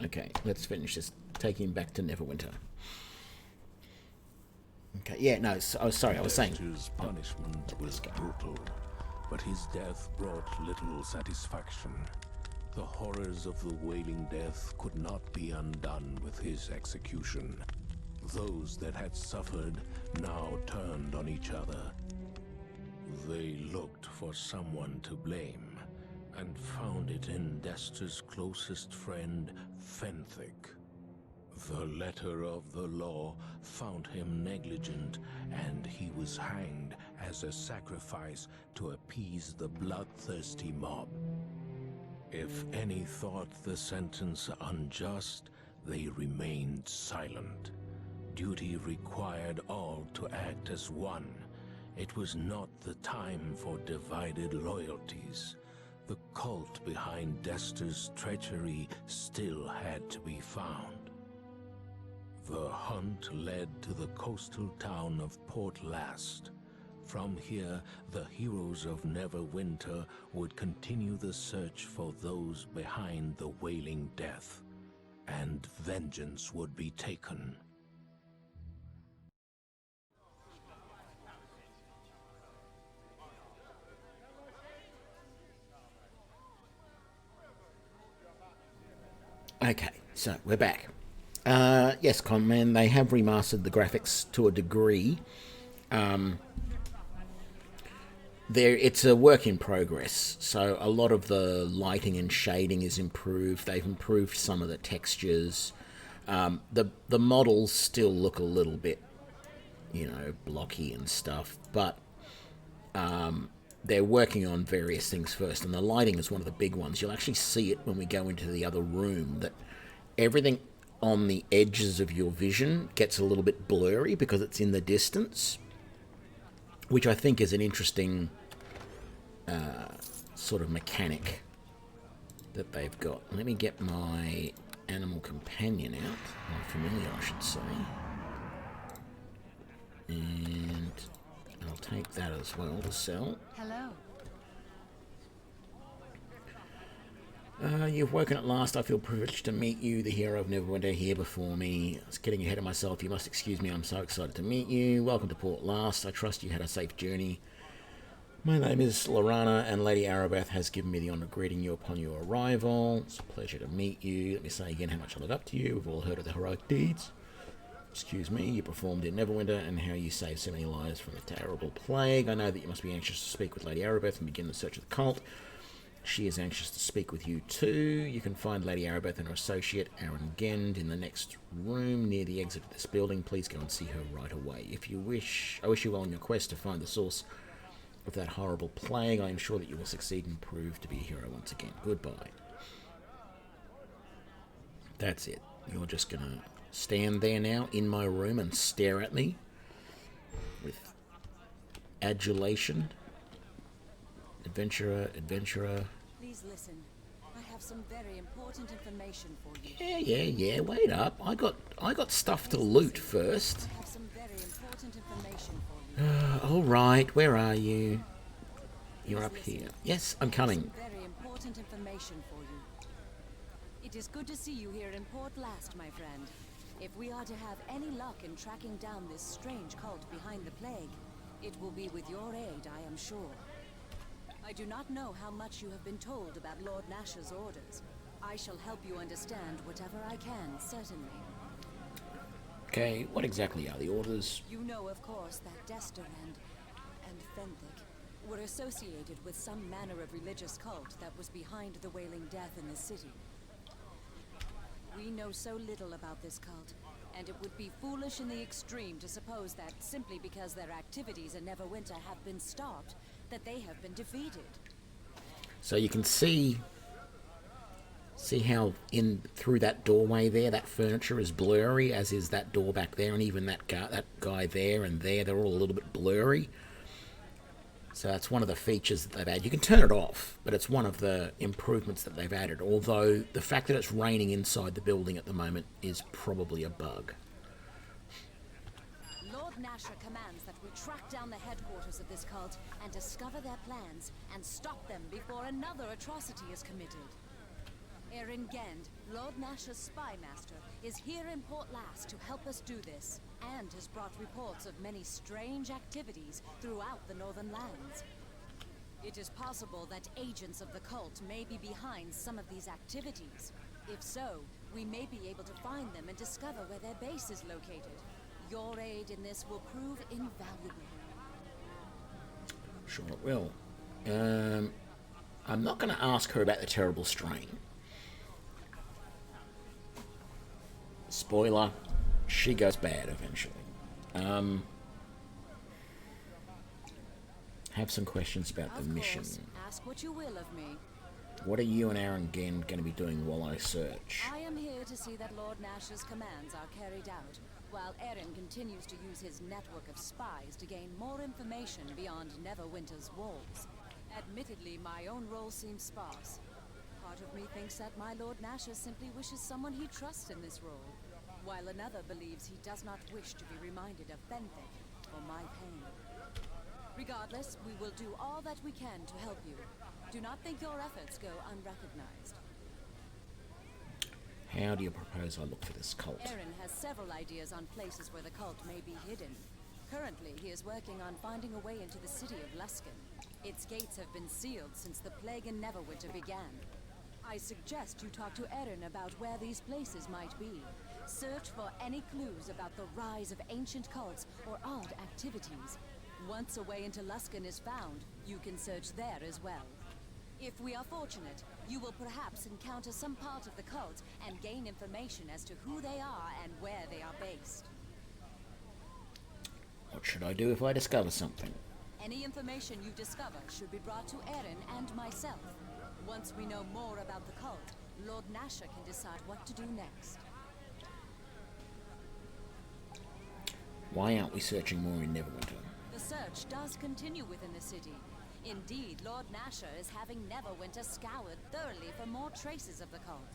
Okay, let's finish this. Take him back to Neverwinter. Okay, yeah, no, so, sorry, I was saying... His punishment was brutal, but his death brought little satisfaction. The horrors of the Wailing Death could not be undone with his execution. Those that had suffered now turned on each other. They looked for someone to blame, and found it in Dester's closest friend, Fenthic. The letter of the law found him negligent, and he was hanged as a sacrifice to appease the bloodthirsty mob. If any thought the sentence unjust, they remained silent. Duty required all to act as one. It was not the time for divided loyalties. The cult behind Dester's treachery still had to be found. The hunt led to the coastal town of Port Last. From here, the heroes of Neverwinter would continue the search for those behind the Wailing Death, and vengeance would be taken. Okay, so we're back. Yes, Conman, they have remastered the graphics to a degree. It's a work in progress, so a lot of the lighting and shading is improved. They've improved some of the textures. The models still look a little bit, blocky and stuff, but they're working on various things first, and the lighting is one of the big ones. You'll actually see it when we go into the other room, that everything on the edges of your vision gets a little bit blurry because it's in the distance, which I think is an interesting sort of mechanic that they've got. Let me get my animal companion out, my familiar I should say, and I'll take that as well to sell. Hello. You've woken at last. I feel privileged to meet you, the hero of Neverwinter, here before me. I was getting ahead of myself. You must excuse me. I'm so excited to meet you. Welcome to Port Last. I trust you had a safe journey. My name is Lorana, and Lady Arabeth has given me the honour of greeting you upon your arrival. It's a pleasure to meet you. Let me say again how much I look up to you. We've all heard of the heroic deeds you performed in Neverwinter, and how you saved so many lives from the terrible plague. I know that you must be anxious to speak with Lady Arabeth and begin the search of the cult. She is anxious to speak with you too. You can find Lady Arabeth and her associate, Aaron Gend, in the next room near the exit of this building. Please go and see her right away. If you wish, I wish you well on your quest to find the source of that horrible plague. I am sure that you will succeed and prove to be a hero once again. Goodbye. That's it. You're just going to stand there now in my room and stare at me with adulation. Adventurer. Please listen. I have some very important information for you. Yeah. Wait up. I got stuff to loot first. I have some very important information for you. All right. Where are you? You're up here. Yes, I'm coming. Some very important information for you. It is good to see you here in Port Last, my friend. If we are to have any luck in tracking down this strange cult behind the plague, it will be with your aid, I am sure. I do not know how much you have been told about Lord Nash's orders. I shall help you understand whatever I can, certainly. Okay, what exactly are the orders? You know, of course, that Dester and Fenthic were associated with some manner of religious cult that was behind the Wailing Death in the city. We know so little about this cult, and it would be foolish in the extreme to suppose that simply because their activities in Neverwinter have been stopped, that they have been defeated. So you can see how in through that doorway there, that furniture is blurry, as is that door back there, and even that guy there and there, they're all a little bit blurry. So that's one of the features that they've added. You can turn it off, but it's one of the improvements that they've added, although the fact that it's raining inside the building at the moment is probably a bug. Lord Nasher commands that we track down the headquarters of this cult and discover their plans and stop them before another atrocity is committed. Aaron Gend, Lord Nasher's spy master, is here in Port Last to help us do this, and has brought reports of many strange activities throughout the Northern Lands. It is possible that agents of the cult may be behind some of these activities. If so, we may be able to find them and discover where their base is located. Your aid in this will prove invaluable. Sure it will. I'm not going to ask her about the terrible strain. Spoiler, she goes bad eventually. Have some questions about the mission. Ask what you will of me. What are you and Aaron Gend going to be doing while I search? I am here to see that Lord Nash's commands are carried out, while Aaron continues to use his network of spies to gain more information beyond Neverwinter's walls. Admittedly, my own role seems sparse. Part of me thinks that my Lord Nasher simply wishes someone he trusts in this role, while another believes he does not wish to be reminded of Fenthic or my pain. Regardless, we will do all that we can to help you. Do not think your efforts go unrecognized. How do you propose I look for this cult? Aaron has several ideas on places where the cult may be hidden. Currently, he is working on finding a way into the city of Luskan. Its gates have been sealed since the plague in Neverwinter began. I suggest you talk to Aaron about where these places might be. Search for any clues about the rise of ancient cults or odd activities. Once a way into Luskan is found, you can search there as well. If we are fortunate, you will perhaps encounter some part of the cult and gain information as to who they are and where they are based. What should I do if I discover something? Any information you discover should be brought to Aaron and myself. Once we know more about the cult, Lord Nasher can decide what to do next. Why aren't we searching more in Neverwinter? The search does continue within the city. Indeed, Lord Nasher is having Neverwinter scoured thoroughly for more traces of the cult.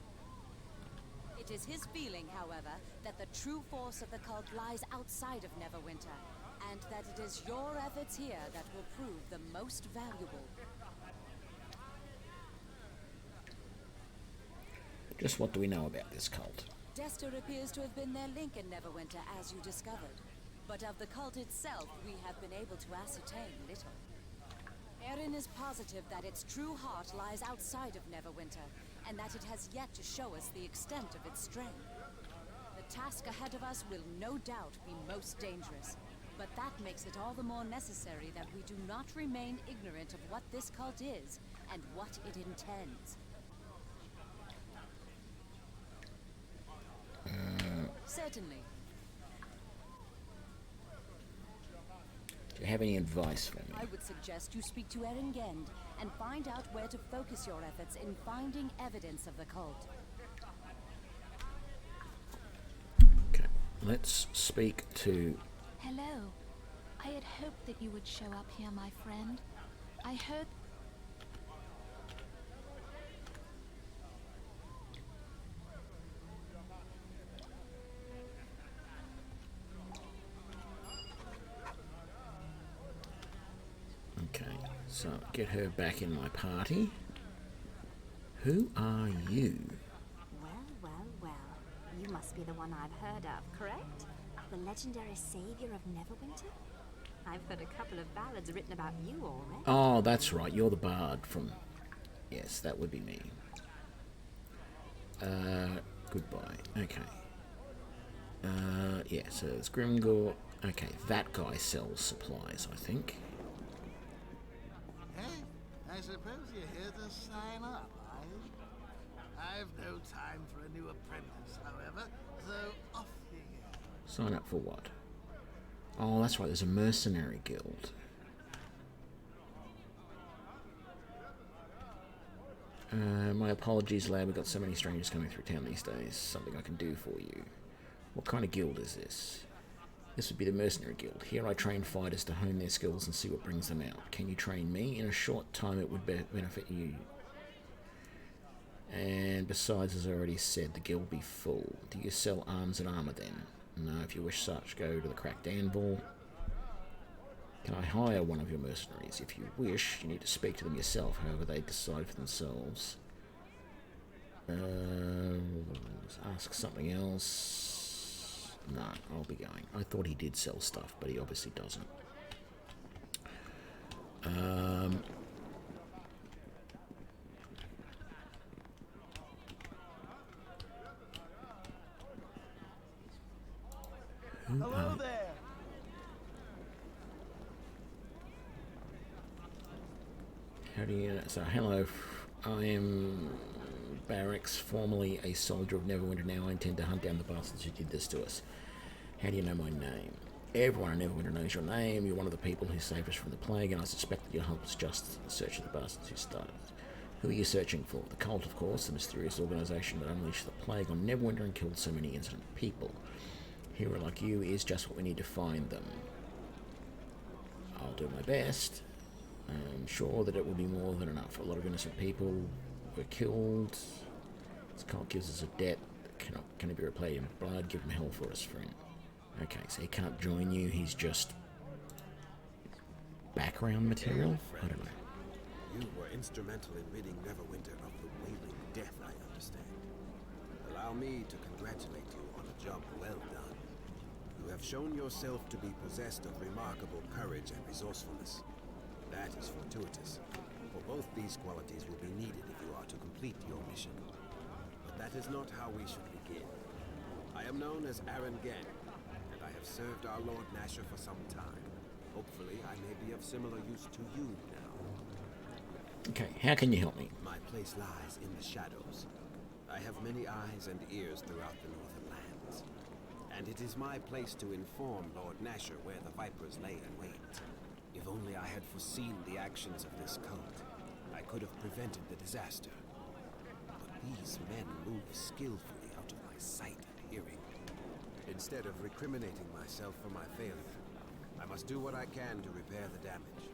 It is his feeling, however, that the true force of the cult lies outside of Neverwinter, and that it is your efforts here that will prove the most valuable. Just what do we know about this cult? Dester appears to have been their link in Neverwinter, as you discovered. But of the cult itself, we have been able to ascertain little. Erin is positive that its true heart lies outside of Neverwinter, and that it has yet to show us the extent of its strength. The task ahead of us will no doubt be most dangerous, but that makes it all the more necessary that we do not remain ignorant of what this cult is and what it intends. Certainly. Do you have any advice for me? I would suggest you speak to Erin Gend and find out where to focus your efforts in finding evidence of the cult. Okay, let's speak to... Hello. I had hoped that you would show up here, my friend. I heard... Okay, so get her back in my party. Who are you? Well, well, well. You must be the one I've heard of, correct? The legendary savior of Neverwinter? I've heard a couple of ballads written about you already. Oh, that's right. You're the bard from... Yes, that would be me. Goodbye. Okay. Yeah, so it's Grimgor. Okay, that guy sells supplies, I think. Hey, I suppose you're here to sign up, are you? I've no time for a new apprentice, however, so off you go. Sign up for what? Oh, that's right, there's a mercenary guild. My apologies, lad. We've got so many strangers coming through town these days. Something I can do for you. What kind of guild is this? This would be the Mercenary Guild. Here I train fighters to hone their skills and see what brings them out. Can you train me? In a short time it would benefit you. And besides, as I already said, the guild will be full. Do you sell arms and armour then? No, if you wish such, go to the Cracked Anvil. Can I hire one of your mercenaries? If you wish, you need to speak to them yourself, however they decide for themselves. Let's ask something else. No, I'll be going. I thought he did sell stuff, but he obviously doesn't. Hello there. How do you... So, hello. I am Barracks, formerly a soldier of Neverwinter. Now I intend to hunt down the bastards who did this to us. How do you know my name? Everyone in Neverwinter knows your name. You're one of the people who saved us from the plague, and I suspect that your help is just in search of the bastards who started it. Who are you searching for? The cult, of course, the mysterious organisation that unleashed the plague on Neverwinter and killed so many innocent people. A hero like you is just what we need to find them. I'll do my best. I'm sure that it will be more than enough. A lot of innocent people were killed. This cult gives us a debt that cannot be repaid in blood. Give him hell for us, friend. Okay, so he can't join you. He's just background material? I don't know. You were instrumental in ridding Neverwinter of the wailing death, I understand. Allow me to congratulate you on a job well done. You have shown yourself to be possessed of remarkable courage and resourcefulness. That is fortuitous, for both these qualities will be needed if you are to complete your mission. But that is not how we should begin. I am known as Aaron Gant, and I have served our Lord Nasher for some time. Hopefully, I may be of similar use to you now. Okay, how can you help me? My place lies in the shadows. I have many eyes and ears throughout the northern lands. And it is my place to inform Lord Nasher where the Vipers lay in wait. If only I had foreseen the actions of this cult, I could have prevented the disaster. But these men move skillfully out of my sight and hearing. Instead of recriminating myself for my failure, I must do what I can to repair the damage.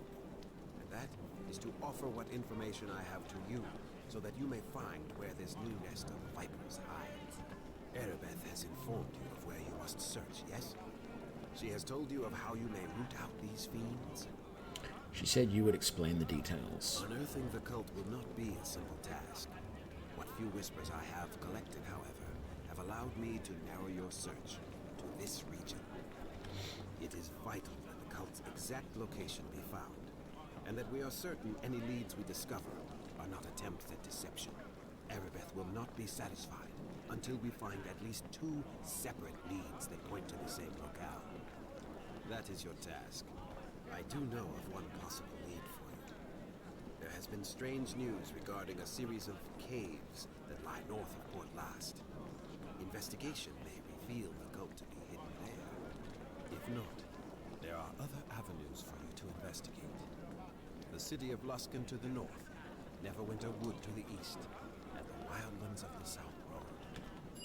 And that is to offer what information I have to you, so that you may find where this new nest of vipers hides. Erebeth has informed you of where you must search, yes? She has told you of how you may root out these fiends? She said you would explain the details. Unearthing the cult will not be a simple task. What few whispers I have collected, however, have allowed me to narrow your search to this region. It is vital that the cult's exact location be found, and that we are certain any leads we discover are not attempts at deception. Erebeth will not be satisfied until we find at least 2 separate leads that point to the same locale. That is your task. I do know of one possible lead for you. There has been strange news regarding a series of caves that lie north of Port Last. Investigation may reveal the cult to be hidden there. If not, there are other avenues for you to investigate. The city of Luskan to the north, Neverwinter Wood to the east, and the wildlands of the south road.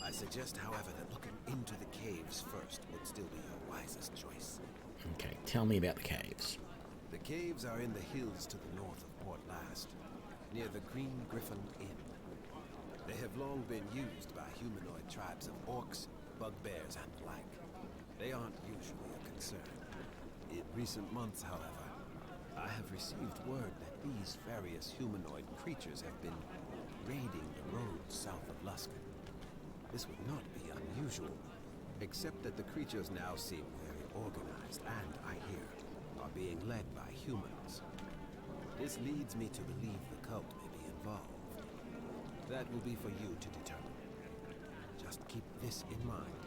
I suggest, however, that looking into the caves first would still be your wisest choice. Okay, tell me about the caves. The caves are in the hills to the north of Port Last, near the Green Griffin Inn. They have long been used by humanoid tribes of orcs, bugbears, and the like. They aren't usually a concern. In recent months, however, I have received word that these various humanoid creatures have been raiding the roads south of Luskan. This would not be unusual, except that the creatures now seem very organized and, I hear, are being led by humans. This leads me to believe the cult may be involved. That will be for you to determine. Just keep this in mind.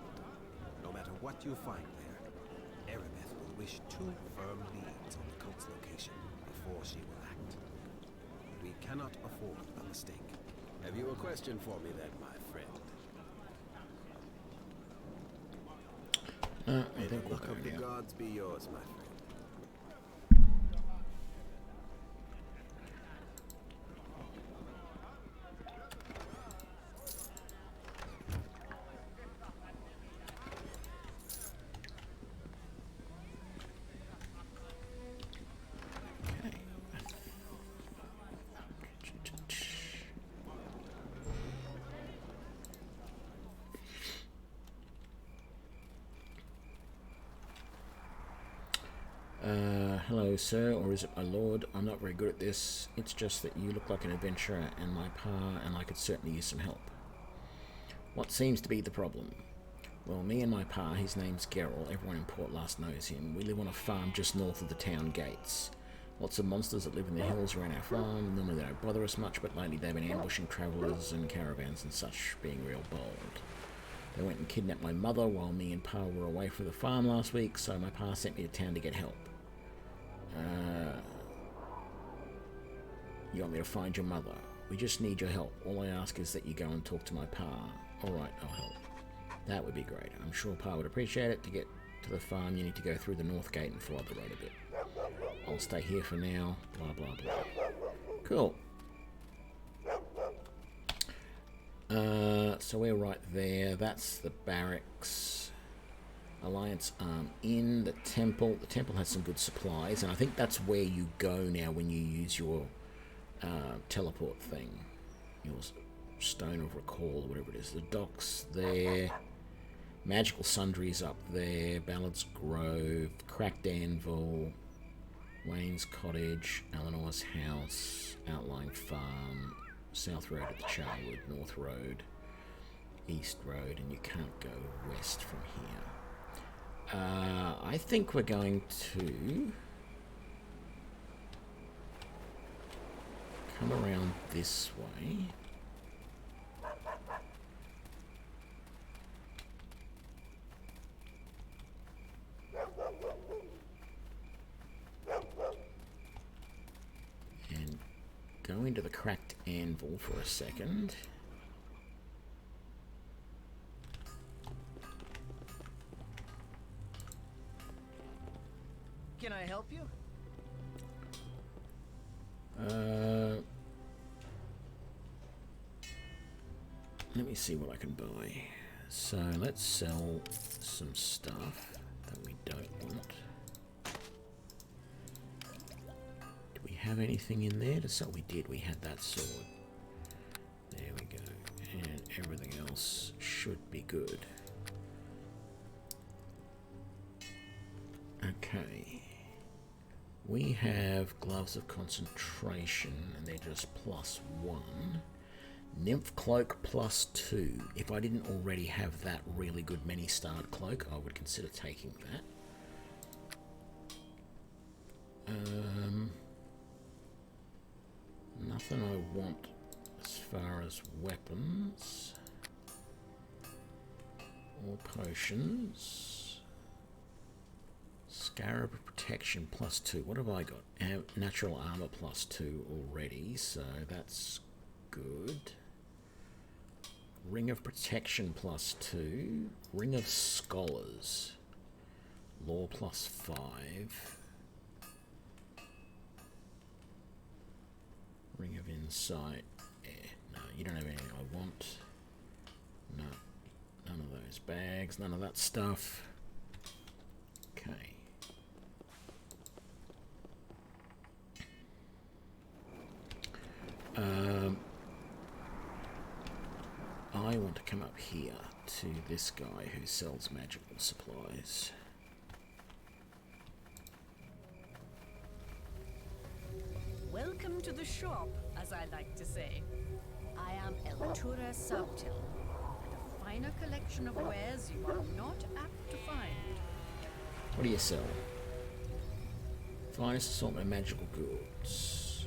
No matter what you find there, Erebeth will wish 2 firm leads on the cult's location before she will act. We cannot afford a mistake. Have you a question for me then, my friend? I think we'll Luck go of the now. gods be yours, my friend. Hello, sir, or is it my lord? I'm not very good at this. It's just that you look like an adventurer and my pa, and I could certainly use some help. What seems to be the problem? Well, me and my pa, his name's Geralt, everyone in Port Last knows him. We live on a farm just north of the town gates. Lots of monsters that live in the hills around our farm. Normally they don't bother us much, but lately they've been ambushing travellers and caravans and such, being real bold. They went and kidnapped my mother while me and pa were away from the farm last week, so my pa sent me to town to get help. You want me to find your mother? We just need your help. All I ask is that you go and talk to my pa. Alright, I'll help. That would be great. I'm sure pa would appreciate it. To get to the farm, you need to go through the north gate and follow the road a bit. I'll stay here for now. Blah, blah, blah. Cool. So we're right there. That's the barracks. Alliance Arm Inn, the temple. The temple has some good supplies, and I think that's where you go now when you use your teleport thing. Your Stone of Recall, or whatever it is. The docks there. Magical Sundries up there. Ballard's Grove. Cracked Anvil. Wayne's Cottage. Eleanor's House. Outlying Farm. South Road at the Charwood. North Road. East Road. And you can't go west from here. I think we're going to come around this way. And go into the Cracked Anvil for a second. Can I help you? Let me see what I can buy. So let's sell some stuff that we don't want. Do we have anything in there to sell? We did. We had that sword. There we go. And everything else should be good. Okay. We have Gloves of Concentration, and they're just +1. Nymph Cloak +2. If I didn't already have that really good many-starred cloak, I would consider taking that. Nothing I want as far as weapons or potions. Scarab Protection +2. What have I got? Natural Armor +2 already, so that's good. Ring of Protection +2. Ring of Scholars. Law +5. Ring of Insight. No, you don't have anything I want. No. None of those bags. None of that stuff. Okay. I want to come up here to this guy who sells magical supplies. Welcome to the shop, as I like to say. I am Eltura Subtil, with a finer collection of wares you are not apt to find. What do you sell? Finest assortment of magical goods.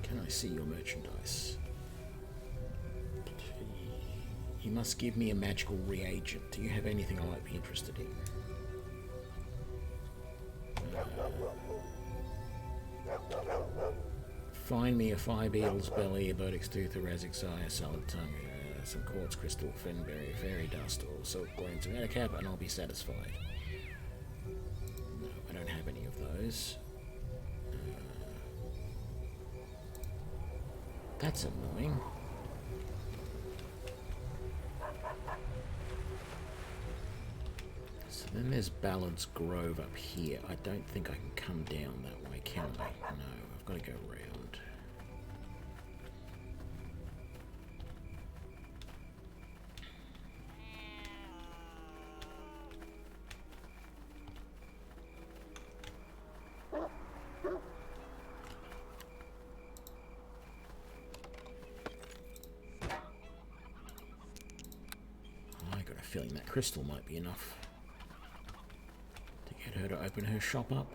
Can I see your merchandise? You must give me a magical reagent. Do you have anything I might be interested in? Find me a 5 beetle's belly, a burdoc's tooth, a razik's eye, a salad tongue, some quartz crystal, fenberry, fairy dust, or silk glands, and a cap, and I'll be satisfied. No, I don't have any of those. That's annoying. So then there's Ballard's Grove up here. I don't think I can come down that way, can I? No, I've got to go around. Feeling that crystal might be enough to get her to open her shop up.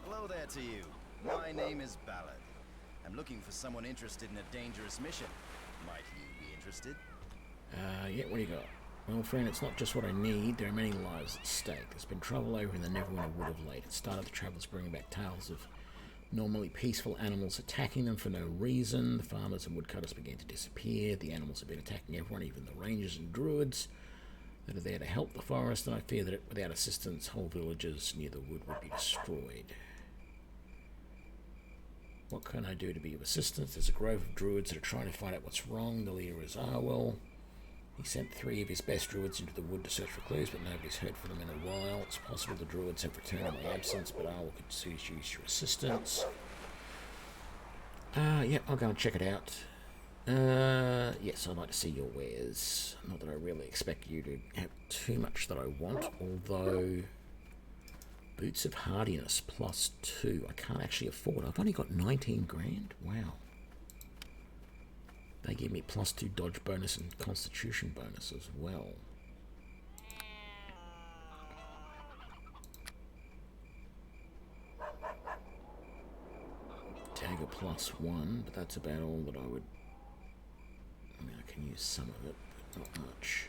Hello there to you. My name is Ballard. I'm looking for someone interested in a dangerous mission. Might you be interested? Yeah, what do you got? Well, friend, it's not just what I need. There are many lives at stake. There's been trouble over in the Neverwinter wood of late. It started the travelers bringing back tales of normally peaceful animals attacking them for no reason. The farmers and woodcutters began to disappear. The animals have been attacking everyone, even the rangers and druids that are there to help the forest, and I fear that without assistance, whole villages near the wood would be destroyed. What can I do to be of assistance? There's a grove of druids that are trying to find out what's wrong. The leader is Arwell. He sent 3 of his best druids into the wood to search for clues, but nobody's heard from them in a while. It's possible the druids have returned in my absence, but Arwell could use your assistance. Yeah, I'll go and check it out. Yes, I'd like to see your wares. Not that I really expect you to have too much that I want, although Boots of Hardiness +2. I can't actually afford. I've only got 19 grand. Wow. They give me +2 dodge bonus and constitution bonus as well. Dagger +1, but that's about all that I would... I mean, I can use some of it, but not much.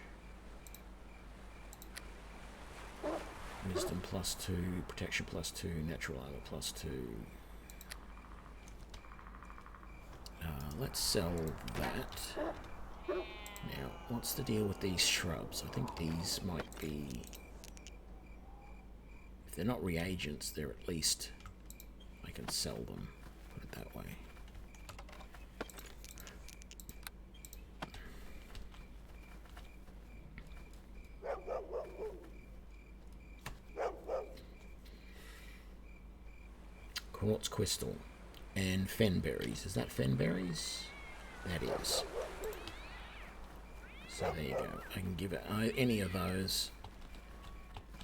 Wisdom +2, protection +2, natural armor +2. Let's sell that. Now, what's the deal with these shrubs? I think these might be... If they're not reagents, they're at least... I can sell them. Put it that way. Quartz crystal and fenberries. Is that fenberries? That is. So there you go. I can give it any of those.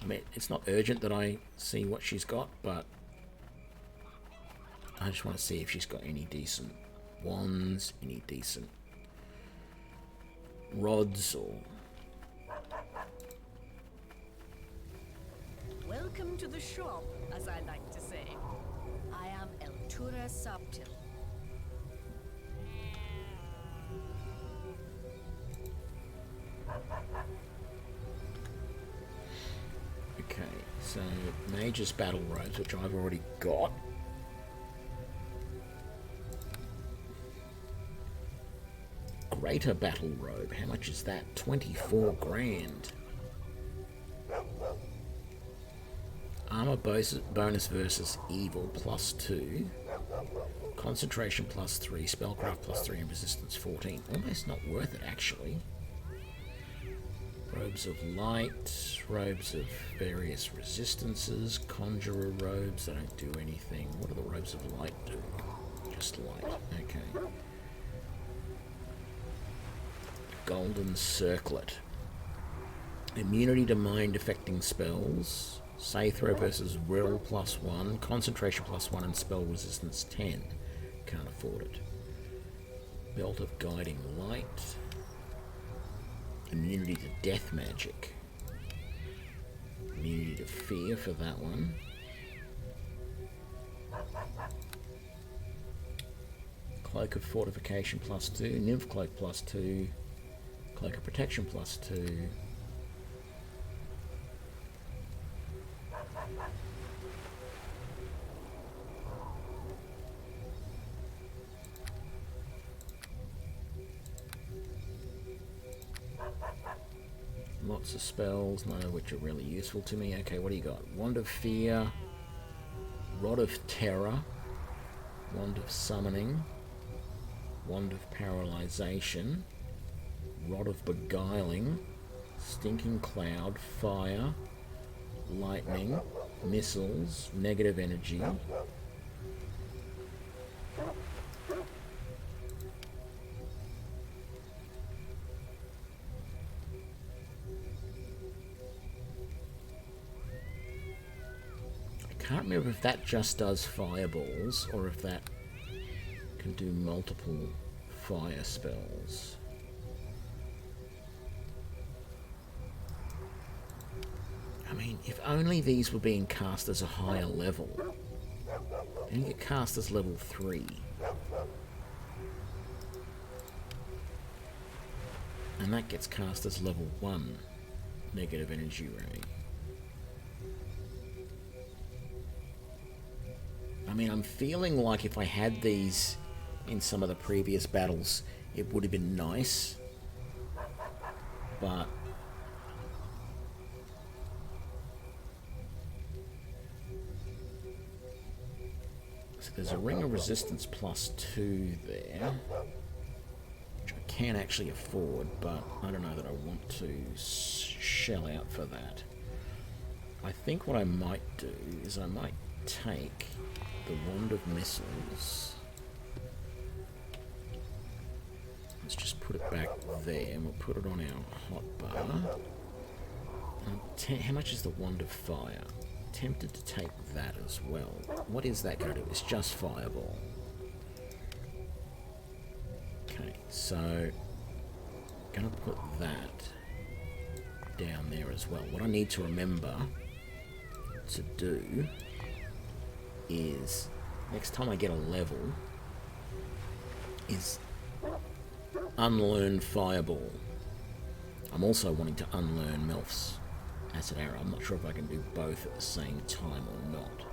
I mean, it's not urgent that I see what she's got, but I just want to see if she's got any decent wands, any decent rods or... Welcome to the shop, as I like to say. I am Eltura Subtil. Okay, so Mage's Battle Robes, which I've already got. Greater Battle Robe, how much is that? 24 grand. Armor bonus versus evil +2. Concentration +3, spellcraft +3, and resistance 14. Almost not worth it, actually. Robes of light, robes of various resistances, conjurer robes, they don't do anything. What do the robes of light do? Just light, okay. Golden circlet. Immunity to mind affecting spells. Save throw versus will +1, concentration +1, and spell resistance 10. Can't afford it. Belt of guiding light. Immunity to death magic. Immunity to fear for that one. Cloak of fortification +2, nymph cloak +2, cloak of protection +2. Lots of spells, none of which are really useful to me. Okay, what do you got? Wand of Fear, Rod of Terror, Wand of Summoning, Wand of Paralyzation, Rod of Beguiling, Stinking Cloud, Fire, Lightning, Missiles, Negative Energy. I can't remember if that just does fireballs or if that can do multiple fire spells. I mean, if only these were being cast as a higher level. Then you get cast as level 3. And that gets cast as level 1 negative energy ray. I mean, I'm feeling like if I had these in some of the previous battles, it would have been nice. But so there's a ring of resistance +2 there, which I can actually afford, but I don't know that I want to shell out for that. I think what I might do is I might take the Wand of Missiles. Let's just put it back there and we'll put it on our hotbar. How much is the Wand of Fire? Tempted to take that as well. What is that going to do? It's just Fireball. Okay, so gonna put that down there as well. What I need to remember to do is next time I get a level is unlearn Fireball. I'm also wanting to unlearn Melf's Acid Arrow. I'm not sure if I can do both at the same time or not.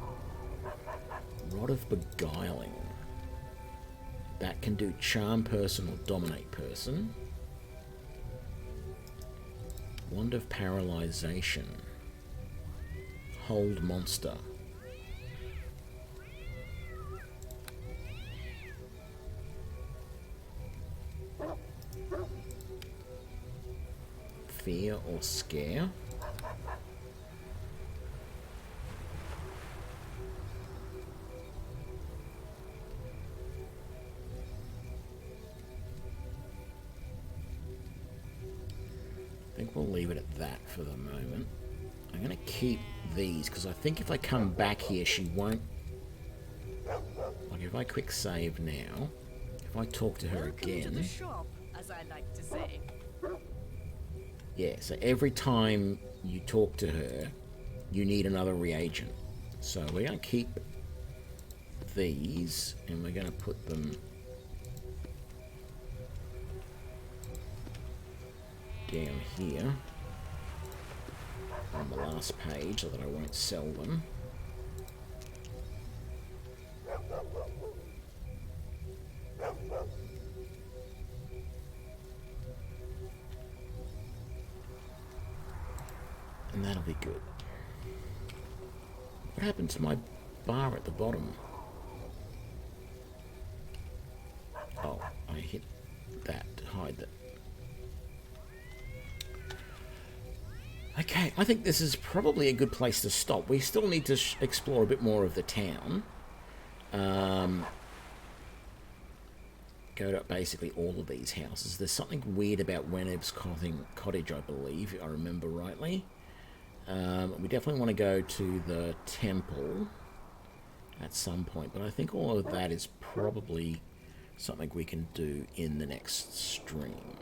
Rod of Beguiling. That can do Charm Person or Dominate Person. Wand of Paralyzation. Hold Monster. Fear or Scare. I think we'll leave it at that for the moment. I'm going to keep these because I think if I come back here she won't... Like if I quick save now, if If I talk to her Welcome again... to the shop, as I like to say. Yeah, so every time you talk to her, you need another reagent. So we're going to keep these, and we're going to put them down here on the last page so that I won't sell them. And that'll be good. What happened to my bar at the bottom? Oh, I hit that to hide that. Okay, I think this is probably a good place to stop. We still need to explore a bit more of the town. Go to basically all of these houses. There's something weird about Weneb's cottage, I believe, if I remember rightly. We definitely want to go to the temple at some point, but I think all of that is probably something we can do in the next stream.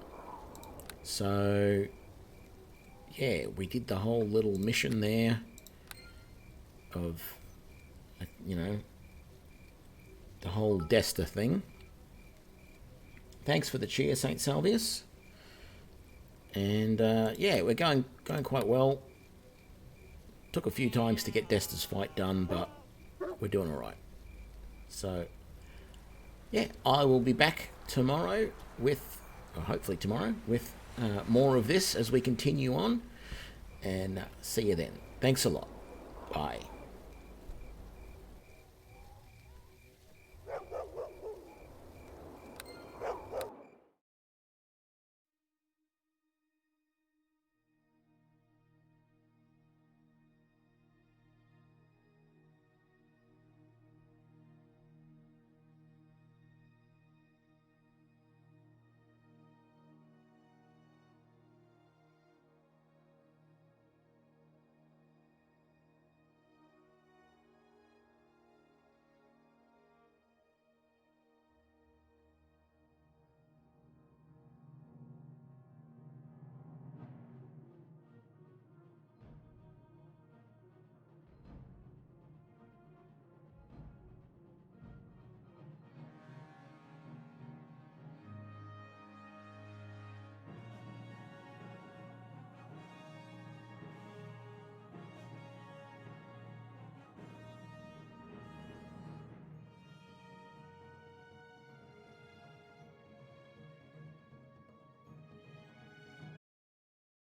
So, yeah, we did the whole little mission there of, you know, the whole Desta thing. Thanks for the cheer, St. Salvius. And, yeah, we're going quite well. Took a few times to get Desta's fight done, but we're doing alright. So, yeah, I will be back tomorrow with, or hopefully tomorrow, with more of this as we continue on. And see you then. Thanks a lot. Bye.